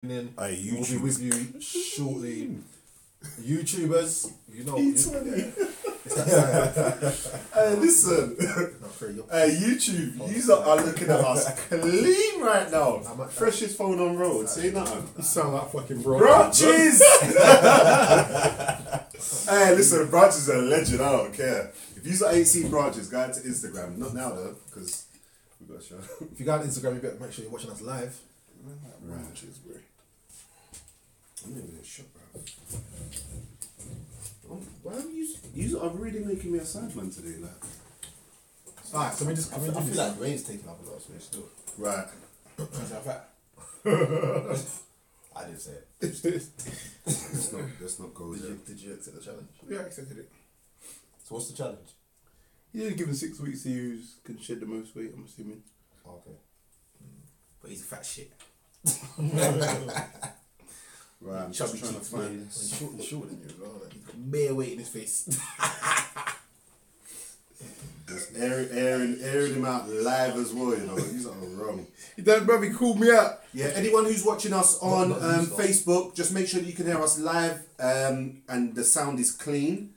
in. Hey, We'll be with you shortly. YouTubers, you know. Hey, listen. Hey, YouTube, you are looking at us clean right now. Freshest phone on road. Say nothing. You sound like fucking bro. Branches! Hey, listen, Branches are a legend. I don't care. If you ain't seen Branches, go to Instagram. Not now, though, because we've got a show. If you go on Instagram, you better make sure you're watching us live. Branches, bro. I'm not even in shock, bro. Why are you are really making me a side man today, like. Alright, so I feel like Ray's taking up a lot of space still. Right. I didn't say it. Let's not go there. Did you accept the challenge? Yeah, I accepted it. So what's the challenge? Yeah, given 6 weeks, see who can shed the most weight, I'm assuming. Okay. But he's a fat shit. Right, I'm Chubby just trying to cheeks, find. He's shorter than you as well. He's got bare weight in his face. Just airing him out live as well, you know. He's not wrong. He done, brother, he called me out. Yeah, anyone who's watching us on Not Facebook, just make sure that you can hear us live and the sound is clean.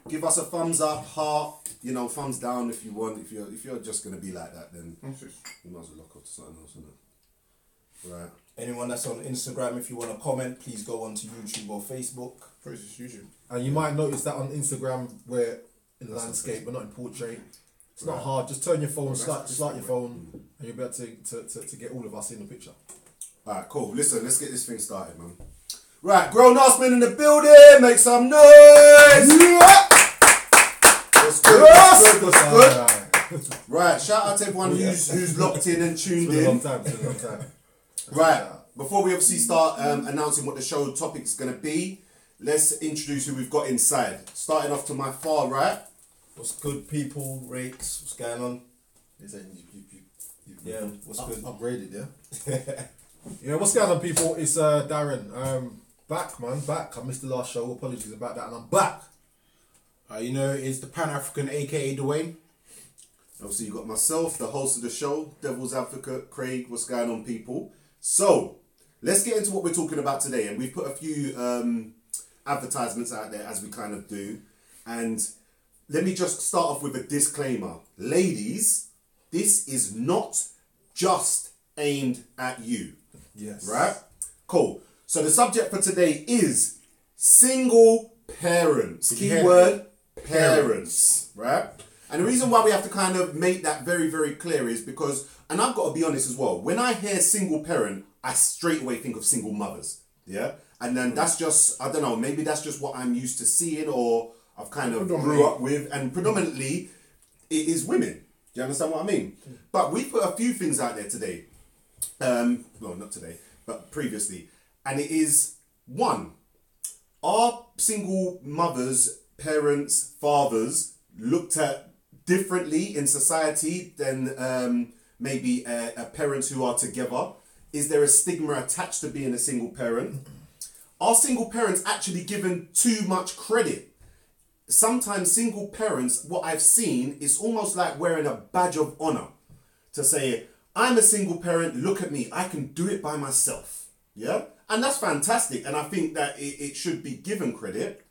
Give us a thumbs up, heart, you know, thumbs down if you want. If you're just gonna be like that, then you might as well lock off to something else, innit? Right. Anyone that's on Instagram, if you want to comment, please go on to YouTube or Facebook. Process YouTube. And you might notice that on Instagram, we're in landscape, we're not in portrait. It's not hard. Just turn your phone, start your phone, and you'll be able to get all of us in the picture. Alright, cool. Listen, let's get this thing started, man. Right, grown ass men in the building, make some noise! What's good? What's good? Right, shout out to everyone who's locked in and tuned It's been a long in. time. It's been a long time. Right, before we obviously start announcing what the show topic is going to be, let's introduce who we've got inside. Starting off to my far right. What's good, people? Rakes, what's going on? Yeah, what's good? Upgraded, yeah? Yeah, what's going on, people? It's Darren. Back. I missed the last show. Apologies about that, and I'm back. You know, it's the Pan-African, aka Dwayne. Obviously, you got myself, the host of the show, Devil's Advocate, Craig. What's going on, people? So, let's get into what we're talking about today. And we've put a few advertisements out there, as we kind of do. And let me just start off with a disclaimer. Ladies, this is not just aimed at you. Yes. Right? Cool. So the subject for today is single parents. Keyword parents. Right? And the reason why we have to kind of make that very, very clear is because, and I've got to be honest as well, when I hear single parent, I straight away think of single mothers. Yeah? And then that's just, I don't know, maybe that's just what I'm used to seeing or I've kind of grew up with. And predominantly, it is women. Do you understand what I mean? But we put a few things out there today. Well, not today, but previously. And it is, one, are single mothers, parents, fathers looked at differently in society than maybe parents who are together? Is there a stigma attached to being a single parent? Are single parents actually given too much credit? Sometimes single parents, what I've seen, is almost like wearing a badge of honor to say, I'm a single parent, look at me, I can do it by myself. Yeah? And that's fantastic. And I think that it should be given credit.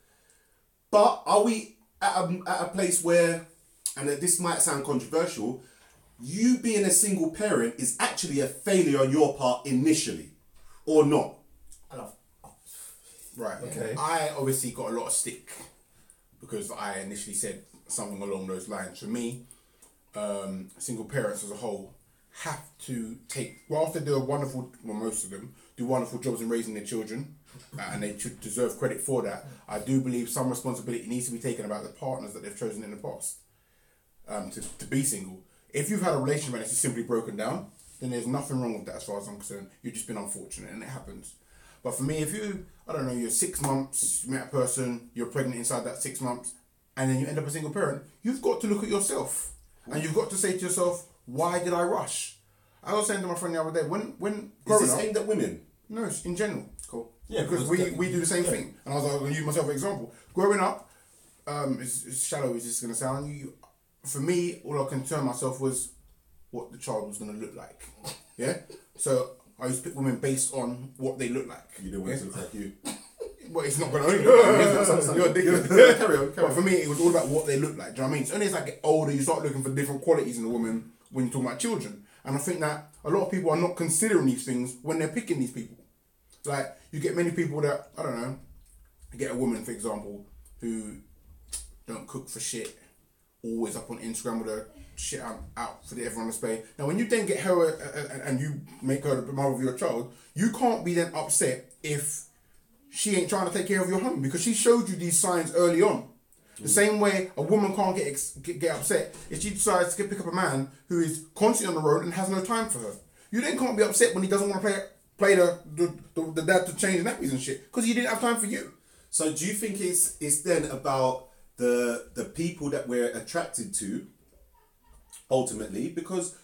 But are we at a place where, and this might sound controversial, you being a single parent is actually a failure on your part initially, or not? Right. Okay. I obviously got a lot of stick because I initially said something along those lines. For me, single parents as a whole have to take, whilst they do a wonderful, well, most of them do wonderful jobs in raising their children, and they should deserve credit for that. I do believe some responsibility needs to be taken about the partners that they've chosen in the past to be single. If you've had a relationship and it's just simply broken down, then there's nothing wrong with that as far as I'm concerned. You've just been unfortunate and it happens. But for me, if you, I don't know, you're 6 months, you met a person, you're pregnant inside that 6 months, and then you end up a single parent, you've got to look at yourself. And you've got to say to yourself, why did I rush? I was saying to my friend the other day, when growing Is this up, aimed at women? no, it's in general. Cool. Yeah, because we do the same thing. And I was like, I'm going to use myself as an example. Growing up, as shallow as this is going to sound, for me, all I concerned myself was what the child was going to look like. Yeah? So I I used to pick women based on what they look like. You don't want to look like you. Well, it's not going to only look like me, is it? You're a dickhead. Carry on. But for me, it was all about what they look like. Do you know what I mean? It's only as I get older, you start looking for different qualities in a woman when you're talking about children. And I think that a lot of people are not considering these things when they're picking these people. Like, you get many people that, I don't know, you get a woman, for example, who don't cook for shit, always up on Instagram with her shit out for everyone to display. Now, when you then get her and you make her the mother of your child, you can't be then upset if she ain't trying to take care of your home, because she showed you these signs early on. The same way a woman can't get upset if she decides to pick up a man who is constantly on the road and has no time for her. You then can't be upset when he doesn't want to play the dad to change nappies and shit, because he didn't have time for you. So do you think it's then about the people that we're attracted to ultimately? Because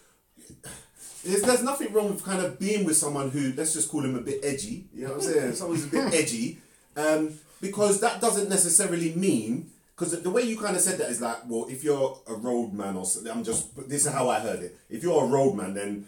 there's nothing wrong with kind of being with someone who, let's just call him a bit edgy, you know what I'm saying? Someone's a bit edgy, because that doesn't necessarily mean, because the way you kind of said that is like, well, if you're a road man or something, this is how I heard it. If you're a road man, then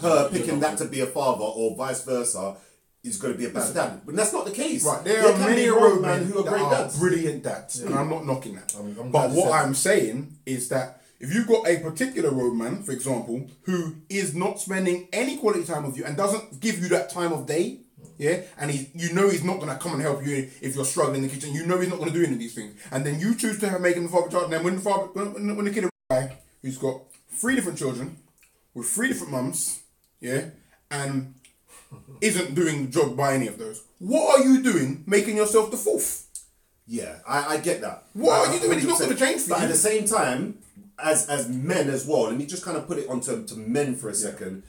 her picking that to be a father or vice versa is going to be a bad dad. But that's not the case. Right, there are many road men who are great dads. Brilliant dads, and I'm not knocking that. But what I'm saying is that if you've got a particular road man, for example, who is not spending any quality time with you and doesn't give you that time of day, yeah, and he's not going to come and help you if you're struggling in the kitchen, he's not going to do any of these things, and then you choose to make him the father child, and then when the kid is a guy who's got 3 different children with 3 different mums, yeah, and isn't doing the job by any of those, what are you doing making yourself the 4th? Yeah, I get that. What are you doing? It's not going to change for you. But at the same time, as men as well, let me just kind of put it onto men for a second.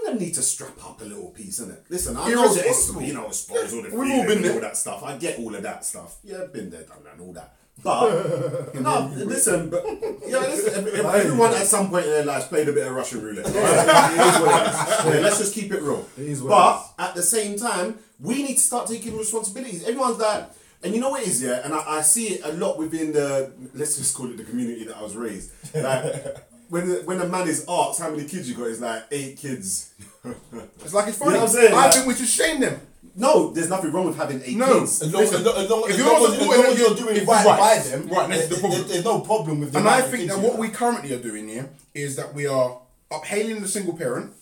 Men need to strap up a little piece, innit? Listen, I'm just, expose all the We've all been there. all that stuff. I get all of that stuff. Yeah, been there, done that, and all that. But listen, everyone at some point in their lives played a bit of Russian roulette. Right? It is what it is. Yeah, let's just keep it real. But at the same time, we need to start taking responsibilities. Everyone's like, and you know what it is, yeah? And I see it a lot within let's just call it the community that I was raised. Like, when a man is asked how many kids you got, it's like 8 kids. It's like it's funny. You know what I'm saying? I think we should shame them. No, there's nothing wrong with having 8 kids. As long as you're doing right by them, there's no problem with them. And I think that what we currently are doing here is that we are uphaling the single parent,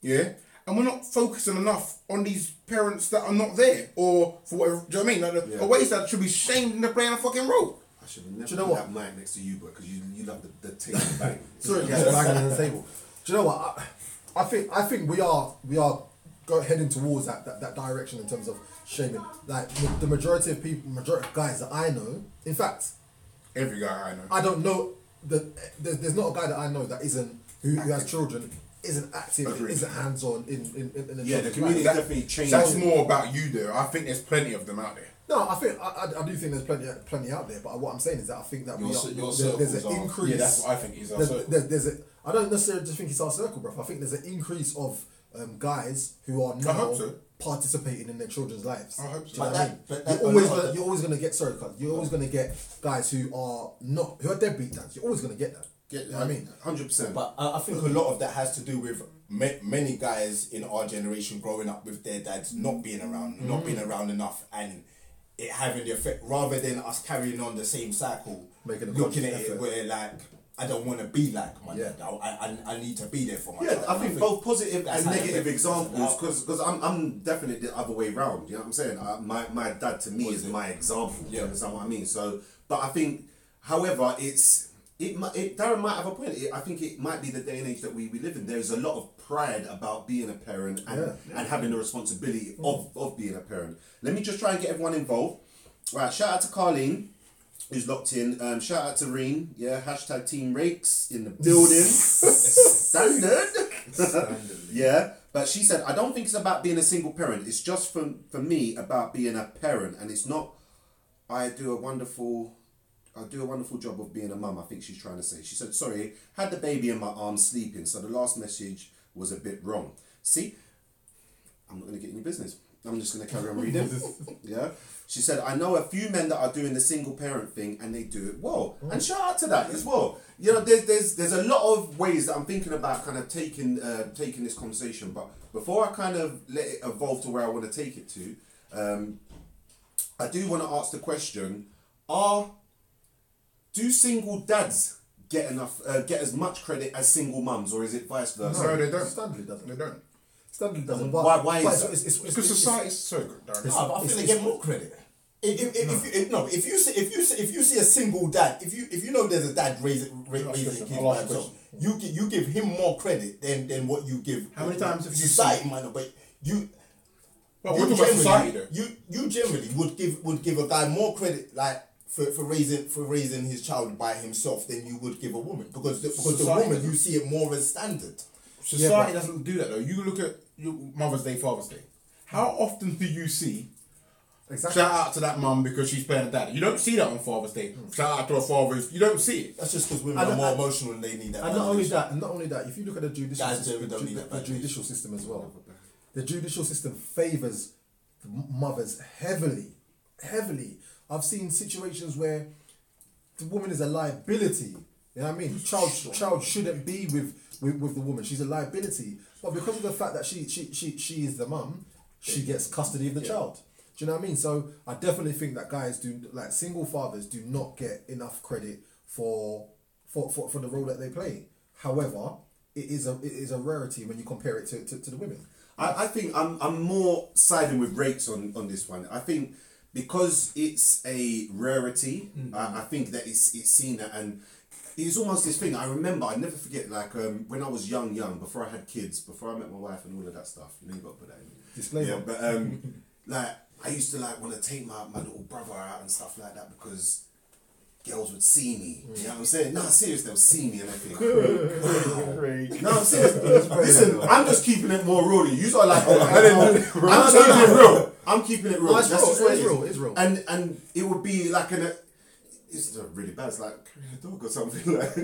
yeah, and we're not focusing enough on these parents that are not there, or for whatever, do you know what I mean? Like the ways that should be shamed into playing a fucking role. I should have never put that mic next to you, but because you love the tape and bang. Sorry, guys, banging on the table. Do you know what? I think we are heading towards that direction in terms of shaming. Like the majority of guys that I know, in fact, every guy I know, I don't know there's not a guy that I know that isn't who has children, isn't active, isn't hands on in the the community definitely changed. That's more about you, though. I think there's plenty of them out there. No, I think I do think there's plenty out there, but what I'm saying is that I think that there's an increase. Yeah, that's what I think is our circle. I don't necessarily just think it's our circle, bro. I think there's an increase of guys who are now participating in their children's lives. I hope so. Do you know what I mean? You're always gonna get you're always gonna get guys who are deadbeat dads. You're always gonna get that. You know what I mean? 100%. But I think a lot of that has to do with many guys in our generation growing up with their dads not being around, not being around enough, and it having the effect, rather than us carrying on the same cycle, looking at it where like, I don't want to be like my dad. I need to be there for my child. I think both positive and negative examples, because I'm definitely the other way round. You know what I'm saying? My dad to me is my example. You understand what I mean? So, but I think, however, Darren might have a point. I think it might be the day and age that we live in. There's a lot of pride about being a parent and having the responsibility of being a parent. Let me just try and get everyone involved. Right, shout out to Carlene, who's locked in. Shout out to Reen. Yeah, hashtag Team Rakes in the building. Standard. Yeah, but she said, I don't think it's about being a single parent. It's just for me about being a parent, and it's not. I do a wonderful job of being a mum, I think she's trying to say. She said, sorry, had the baby in my arms sleeping, so the last message was a bit wrong. See, I'm not going to get any business. I'm just going to carry on reading. Yeah. She said, I know a few men that are doing the single parent thing and they do it well. And shout out to that as well. You know, there's a lot of ways that I'm thinking about kind of taking this conversation. But before I kind of let it evolve to where I want to take it to, I do want to ask the question, do single dads get as much credit as single mums, or is it vice versa? No, they don't. Standardly doesn't. They don't. Standardly doesn't. Why is that? Because society's so good, Darren. No, but I think they get more credit. If you see a single dad, if you know there's a dad raising kids by himself, you give him more credit than what you give. How many times have you society might not, but you. But we're talking about society though. You generally would give a guy more credit like for raising his child by himself than you would give a woman because the woman you see it more as standard. Society doesn't do that though. You look at Mother's Day, Father's Day. How often do you see? Exactly. Shout out to that mum because she's playing a dad. You don't see that on Father's Day. Shout out to her father. You don't see it. That's just because women are more emotional and they need that. And not only that, if you look at the judicial system as well, the judicial system favours mothers heavily. I've seen situations where the woman is a liability. You know what I mean? Child shouldn't be with the woman. She's a liability, but because of the fact that she is the mum, she gets custody of the child. Do you know what I mean? So I definitely think that guys single fathers do not get enough credit for the role that they play. However, it is a rarity when you compare it to the women. I think I'm more siding with rates on this one. I think because it's a rarity, I think that it's seen and it's almost this thing. I remember, I never forget, like when I was young, before I had kids, before I met my wife and all of that stuff. You know, you got to put that in. Disclaimer. Yeah, but like I used to want to take my little brother out and stuff like that because girls would see me. You know what I'm saying? No, seriously, they'll see me and everything. No, I'm serious. Listen, I'm just keeping it more real. You are like, I'm keeping it real. No, That's just what it's real. And it would be like it's really bad. It's like carrying a dog or something like.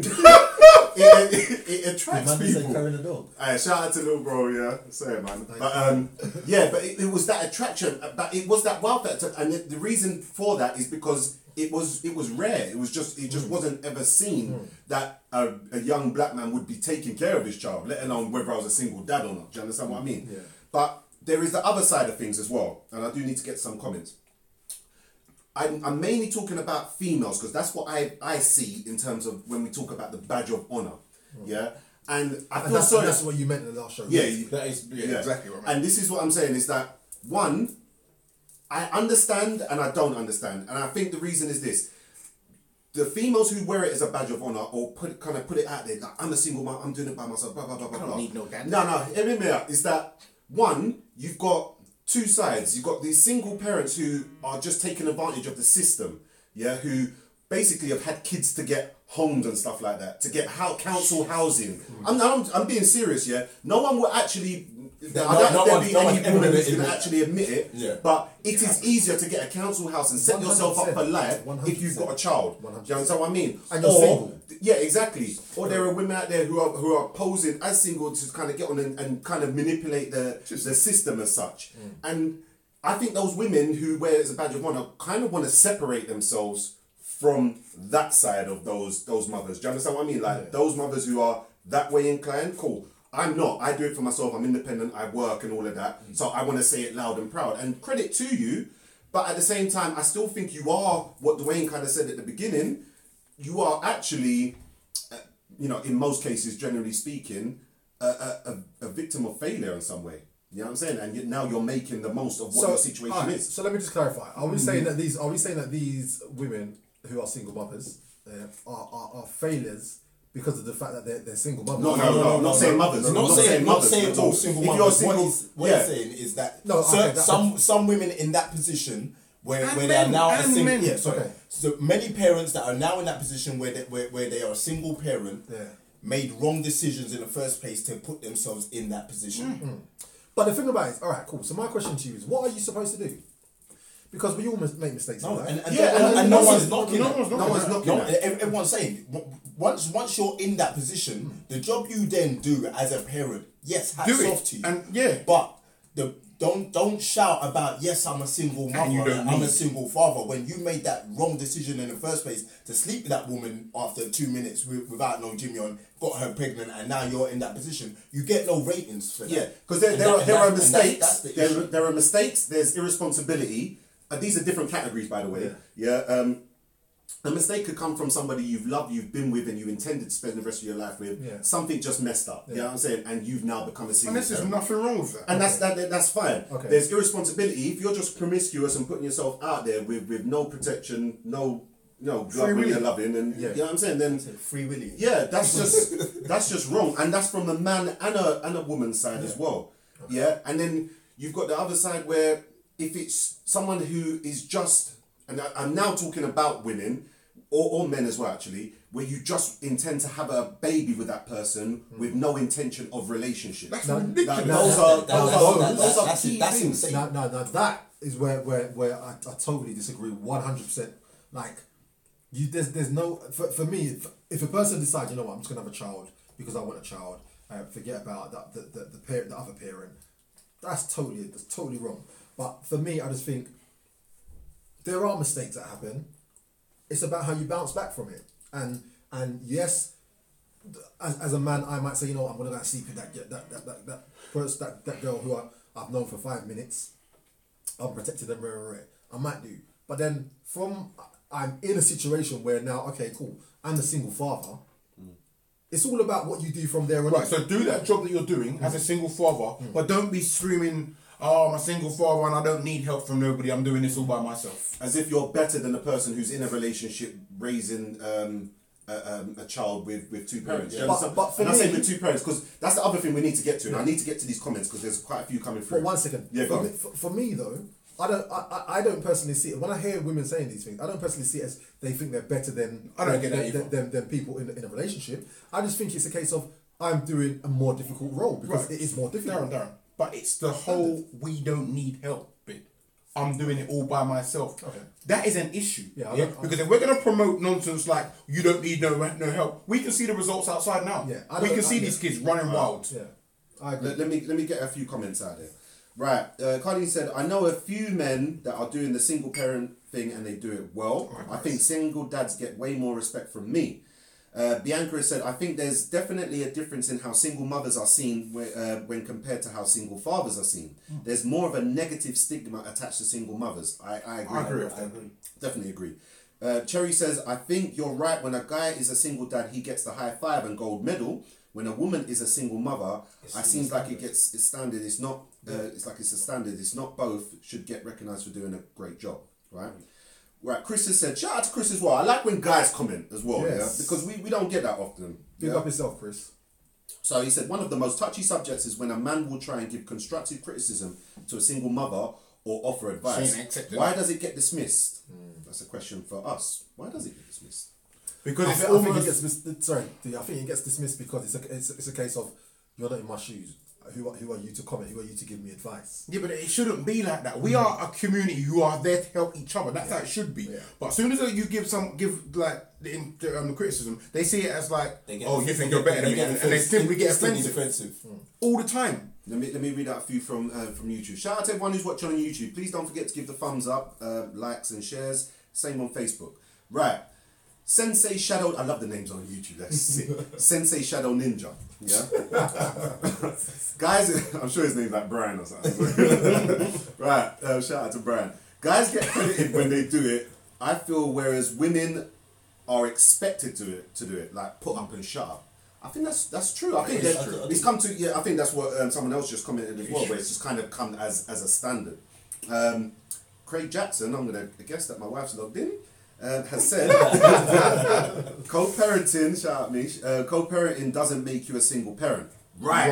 It attracts people. Carrying a dog. Shout out to little bro, yeah. Sorry, man. But but it was that attraction, but it was that wow factor, and the reason for that is because it was rare. It just wasn't ever seen that a young black man would be taking care of his child, let alone whether I was a single dad or not. Do you understand what I mean? Yeah. But there is the other side of things as well, and I do need to get some comments. I'm mainly talking about females because that's what I see in terms of when we talk about the badge of honor, yeah. And I feel sorry. That's what you meant in the last show. Yeah, That is exactly what I mean. And this is what I'm saying is that one, I understand and I don't understand, and I think the reason is this: the females who wear it as a badge of honor or put it out there, like I'm a single mom, I'm doing it by myself, blah blah blah blah. I don't need no dad. No, hear me out. Is that one? You've got two sides. You've got these single parents who are just taking advantage of the system, yeah, who basically have had kids to get homes and stuff like that, to get council housing. I'm being serious, yeah. No one will actually. I don't think there'll be any woman who's going to actually admit it. Yeah. But it is easier to get a council house and set yourself up for life 100%. If you've got a child. 100%. Do you understand what I mean? And you're single. Yeah, exactly. Or there are women out there who are posing as single to kind of get on and kind of manipulate the system as such. And I think those women who wear it as a badge of honor kind of want to separate themselves from that side of those mothers. Do you understand what I mean? Like those mothers who are that way inclined, cool. I'm not. I do it for myself. I'm independent. I work and all of that. So I want to say it loud and proud. And credit to you. But at the same time, I still think you are, what Dwayne kind of said at the beginning, you are actually, in most cases, generally speaking, a victim of failure in some way. You know what I'm saying? And now you're making the most of what your situation is. So let me just clarify. Are we saying that these women who are single mothers are failures because of the fact that they're single mothers? No, not saying mothers. Not saying all single mothers. What he's saying is that some women in that position where they are now a single. Men. Yes, okay. So many parents that are now in that position where they are a single parent made wrong decisions in the first place to put themselves in that position. But the thing about it is, all right, cool. So my question to you is, what are you supposed to do? Because we all make mistakes. No, right? and no one's knocking. No one's knocking. Everyone's saying once you're in that position, the job you then do as a parent, yes, hats off to you. And but the don't shout about, yes, I'm a single And you mother, don't I'm a need. single father, when you made that wrong decision in the first place to sleep with that woman after 2 minutes without no Jimmy on, got her pregnant, and now you're in that position. You get no ratings for that. Yeah, because there are mistakes. There are mistakes. There's irresponsibility. These are different categories, by the way. Yeah. A mistake could come from somebody you've loved, you've been with, and you intended to spend the rest of your life with. Yeah. Something just messed up. You know what I'm saying? And you've now become a single And there's parent. nothing wrong with that. And that's fine. Okay. There's irresponsibility. If you're just promiscuous and putting yourself out there with no protection, no loving, and you know what I'm saying, then Free Willy. yeah, that's just wrong, and that's from a man and a woman's side as well. Okay. Yeah, and then you've got the other side where if it's someone who is just, and I'm now talking about women or men as well, actually, where you just intend to have a baby with that person with no intention of relationship. That's ridiculous. Those are key that's things. insane. Now that is where I totally disagree 100%. Like, there's no, for me, if a person decides, you know what, I'm just gonna have a child because I want a child, forget about the other parent. That's totally wrong. But for me, I just think there are mistakes that happen. It's about how you bounce back from it. And yes, as a man, I might say, you know what, I'm gonna go and sleep with that girl who I've known for 5 minutes. I'm protected and rare. I might do. But then I'm in a situation where now, okay, cool, I'm the single father. It's all about what you do from there on. Right, so do that job that you're doing as a single father, but don't be screaming, oh, I'm a single father and I don't need help from nobody, I'm doing this all by myself. As if you're better than a person who's in a relationship raising a child with two parents. Yeah. But for and I'm me, saying with two parents because that's the other thing we need to get to. And I need to get to these comments because there's quite a few coming through. But 1 second. Yeah, go on. For me though, I don't personally see it. When I hear women saying these things, I don't personally see it as they think they're better than I don't get that either. than people in a relationship. I just think it's a case of I'm doing a more difficult role because it is more difficult. Darren. But it's the whole we don't need help bit. I'm doing it all by myself. Okay. That is an issue. Yeah, Because if we're going to promote nonsense like you don't need no help, we can see the results outside now. Yeah, we can see these kids running wild. Yeah, I agree. Let me get a few comments out there. Right, Carly said, I know a few men that are doing the single parent thing and they do it well. I think single dads get way more respect from me. Bianca has said, I think there's definitely a difference in how single mothers are seen when compared to how single fathers are seen. There's more of a negative stigma attached to single mothers. I agree. I agree with that. Definitely agree. Cherry says, I think you're right. When a guy is a single dad, he gets the high five and gold medal. When a woman is a single mother, it seems like it's standard. It's not. It's like it's a standard. It's not both should get recognised for doing a great job, right? Right. Chris has said, shout out to Chris as well. I like when guys comment as well, Yes. yeah, because we don't get that often. Big yeah? up yourself, Chris. So he said one of the most touchy subjects is when a man will try and give constructive criticism to a single mother or offer advice. Why does it get dismissed? That's a question for us. Why does it get dismissed? Because I it's think it almost... gets I think it gets dismissed because it's a case of you're not in my shoes. Who are you to comment? Who are you to give me advice? Yeah, but it shouldn't be like that. We are a community who are there to help each other. That's how it should be. Yeah. But as soon as you give like the criticism, they see it as like, oh, you think you're better than me, and they simply get offensive all the time. Let me read out a few from YouTube. Shout out to everyone who's watching on YouTube. Please don't forget to give the thumbs up, likes and shares. Same on Facebook. Right. Sensei Shadow, I love the names on YouTube, that's sick. Sensei Shadow Ninja, yeah? Guys, I'm sure his name's like Brian or something. Right, shout out to Brian. Guys get credited when they do it, I feel, whereas women are expected to do it, like put up and shut up. I think that's true. I think that's true. It's come to, yeah, I think that's what someone else just commented as well, where it's just kind of come as a standard. Craig Jackson, I'm going to guess that my wife's logged in. Has said co-parenting, shout out Mish, co-parenting doesn't make you a single parent. Right.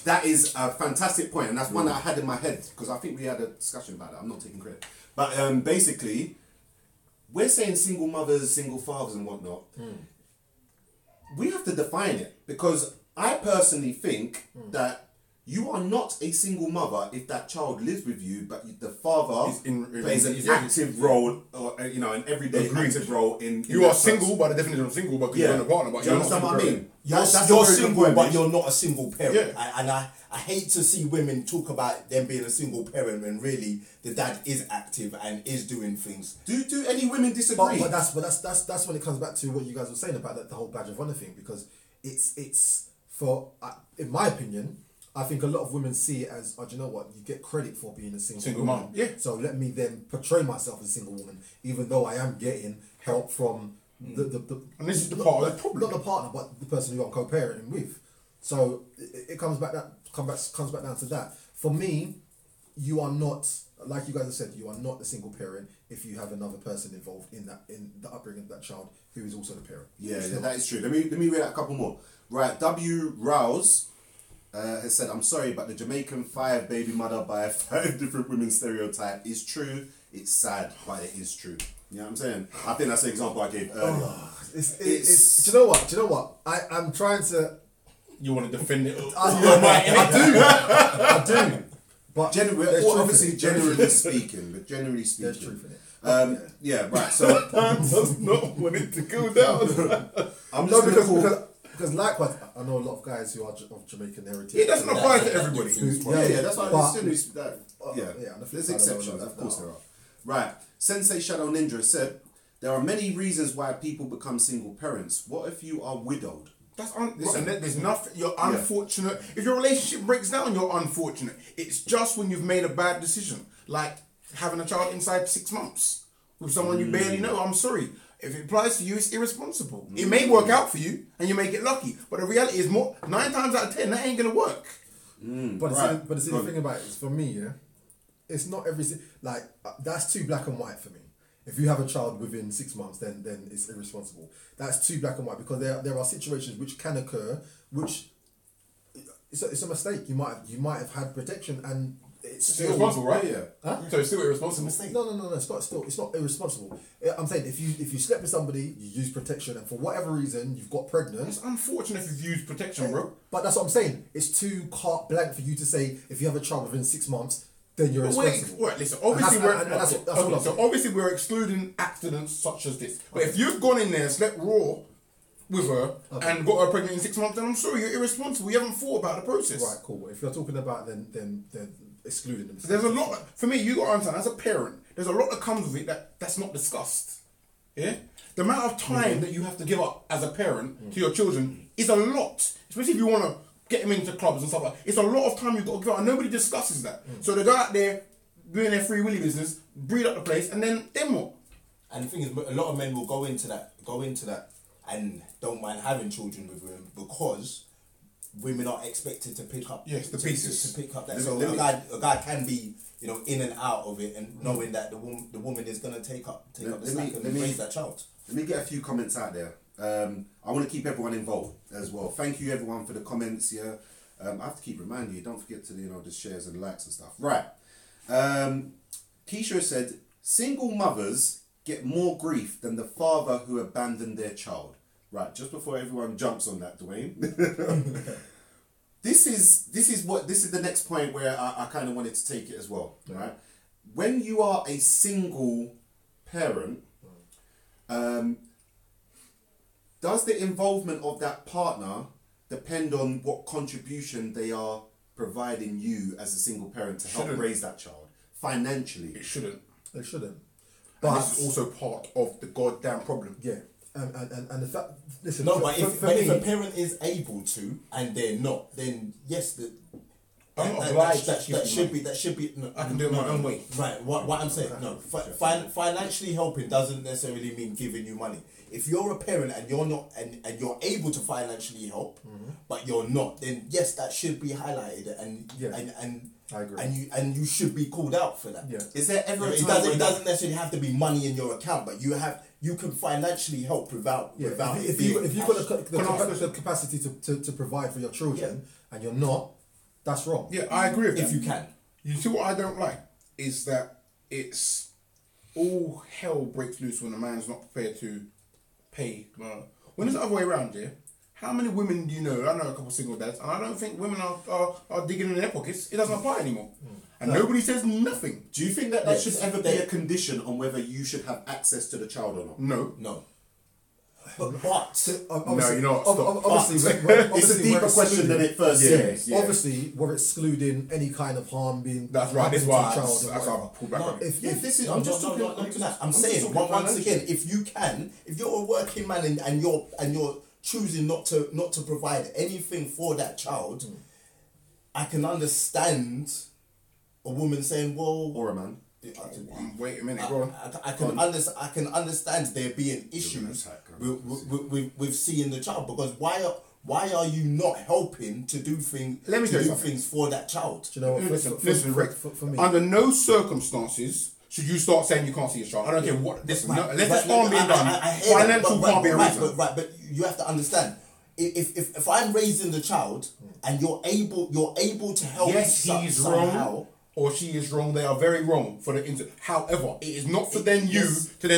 That is a fantastic point, and that's one that I had in my head because I think we had a discussion about it. I'm not taking credit. But basically, we're saying single mothers, single fathers and whatnot. We have to define it because I personally think that you are not a single mother if that child lives with you, but the father plays an active role, or an everyday active role in. You are single by the definition of single, but you're in a partner. But do you understand what I mean? You're single, but you're not a single parent. Yeah. And I hate to see women talk about them being a single parent when really the dad is active and is doing things. Do any women disagree? But that's when it comes back to what you guys were saying about the whole badge of honor thing, because it's for in my opinion, I think a lot of women see it as, do you know what, you get credit for being a single woman. mom. Yeah. So let me then portray myself as a single woman, even though I am getting help from the and this is the part of the problem. Not the partner, but the person who I'm co-parenting with. So it comes back down to that. For me, you are not, like you guys have said, you are not the single parent if you have another person involved in the upbringing of that child who is also the parent. Yeah, that is true. Let me read out a couple more. Right, W. Rouse has said, I'm sorry, but the Jamaican 5 baby mother by 5 different women stereotype is true. It's sad, but it is true. You know what I'm saying? I think that's the example I gave earlier. It's do you know what? I'm trying to... You want to defend it? I do. But obviously, generally speaking, there's truth in it. Yeah, right. So Dan does not want it to go down. I'm just because likewise, I know a lot of guys who are of Jamaican heritage. It doesn't apply to everybody. That's why there's exceptions, of course there are. Right, Sensei Shadow Ninja said there are many reasons why people become single parents. What if you are widowed? There's nothing. You're unfortunate. If your relationship breaks down, you're unfortunate. It's just when you've made a bad decision, like having a child inside 6 months with someone you barely know. I'm sorry. If it applies to you, it's irresponsible. It may work out for you, and you may get lucky, but the reality is 9 times out of 10 that ain't gonna work. But the thing about it is, for me, it's not every that's too black and white for me. If you have a child within 6 months, then it's irresponsible. That's too black and white, because there are situations which can occur, which it's a mistake. You might have had protection and it's still irresponsible, right? Yeah. Huh? So it's still irresponsible. Mistake. No. It's not irresponsible. I'm saying if you slept with somebody, you use protection, and for whatever reason you've got pregnant. It's unfortunate if you've used protection, bro. But that's what I'm saying. It's too carte blanche for you to say if you have a child within 6 months, then you're responsible. Wait, listen. Obviously, we're excluding accidents such as this. But if you've gone in there and slept raw with her and got her pregnant in 6 months, then I'm sorry, you're irresponsible. You haven't thought about the process. Right, cool. If you're talking about then excluding them. There's a lot. For me, you got to understand, as a parent, there's a lot that comes with it that's not discussed. Yeah, the amount of time that you have to give up as a parent to your children is a lot, especially if you want to get them into clubs and stuff like that. It's a lot of time you've got to give up, and nobody discusses that. So they go out there doing their free willy business, breed up the place, and then what? And the thing is, a lot of men will go into that and don't mind having children with women because women are expected to pick up the pieces. To pick up that. So a guy can be, in and out of it, and knowing that the woman is gonna take up the slack and raise that child. Let me get a few comments out there. I want to keep everyone involved as well. Thank you everyone for the comments. Yeah, I have to keep reminding you. Don't forget to the shares and likes and stuff. Right. Keisha said single mothers get more grief than the father who abandoned their child. Right. Just before everyone jumps on that, Dwayne. This is the next point where I kind of wanted to take it as well. Right. When you are a single parent, does the involvement of that partner depend on what contribution they are providing you as a single parent to help raise that child financially? It shouldn't. It shouldn't. But this is also part of the goddamn problem. Yeah. And the fact, listen. No, but if a parent is able to and they're not, then yes, that should be. No, I can do it my own way. Right. What I'm saying, financially helping doesn't necessarily mean giving you money. If you're a parent and you're not and you're able to financially help, but you're not, then yes, that should be highlighted and I agree. And you should be called out for that. Yeah. Is there ever it doesn't necessarily have to be money in your account, but you can financially help without if you've got the capacity to provide for your children and you're not, that's wrong. Yeah, I agree with that. If you can. You see what I don't like is that it's all hell breaks loose when a man's not prepared to pay. When it's the other way around, How many women do you know? I know a couple of single dads, and I don't think women are digging in their pockets. It doesn't apply anymore. And nobody says nothing. Do you think that should ever be a condition on whether you should have access to the child or not? No. But No, you know what? Stop. Obviously, It's a deeper question than it first seems. Yeah. Obviously, we're excluding any kind of harm being. That's right. That's happening why to the child or that's why I whatever. pulled back on it. If This is. I'm just talking. I'm saying once again, if you can, if you're a working man and you're choosing not to provide anything for that child, I can understand a woman saying, "Well," Or a man. Wait a minute, go on. I can understand there being issues with seeing the child, because why are you not helping to do things? Let me to tell you do something. things for that child. Do you know what? Listen, Rick. For me, Under no circumstances should you start saying you can't see your child. I don't care what. Listen, unless there's harm being done, financial can't be a reason. But you have to understand. If I'm raising the child and you're able to help, Yes, he's wrong. Or she is wrong. They are very wrong for the However, it is not for to then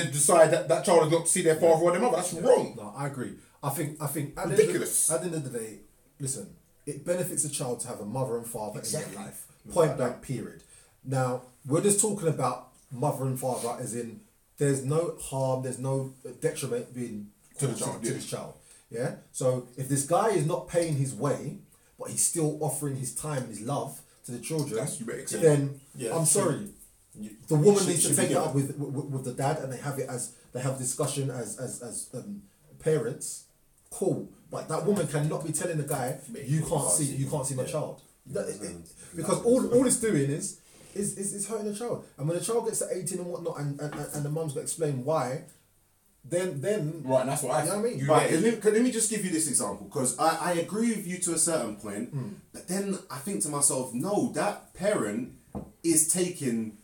decide that child is not to see their father or their mother. That's wrong. No, I agree. I think at Ridiculous. At the end of the day, listen, it benefits a child to have a mother and father in their life. Point blank, period. Now, we're just talking about mother and father as in there's no harm, there's no detriment being To the child, to this child. Yeah? So if this guy is not paying his way, but he's still offering his time and his love to the children, You better accept then Yeah, I'm true. sorry. The woman needs to should take be it up with the dad, and they have discussion as parents. Cool, but that woman cannot be telling the guy you can't see my child. Because all it's doing is hurting the child. And when the child gets to 18 and whatnot, and the mum's got to explain why, then Right, and that's what I. You know what I mean? Right, let me just give you this example, because I agree with you to a certain point, but then I think to myself, no, that parent is taking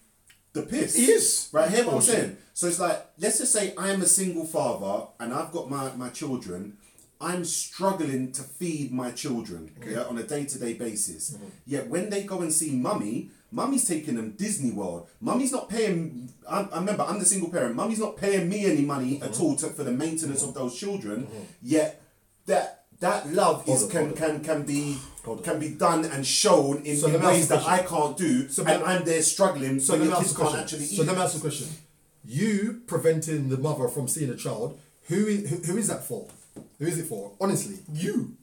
the piss. He is. Right, hear what I'm saying? So it's like, let's just say I'm a single father and I've got my children. I'm struggling to feed my children on a day-to-day basis. Yet when they go and see mummy's taking them Disney World. Mummy's not paying. I remember, I'm the single parent. Mummy's not paying me any money at all for the maintenance of those children. Yet that love can be done and shown in ways that I can't do. And I'm there struggling. So your kids can't actually eat. So let me ask you a question. You preventing the mother from seeing a child. Who is that for? Who is it for? Honestly, you.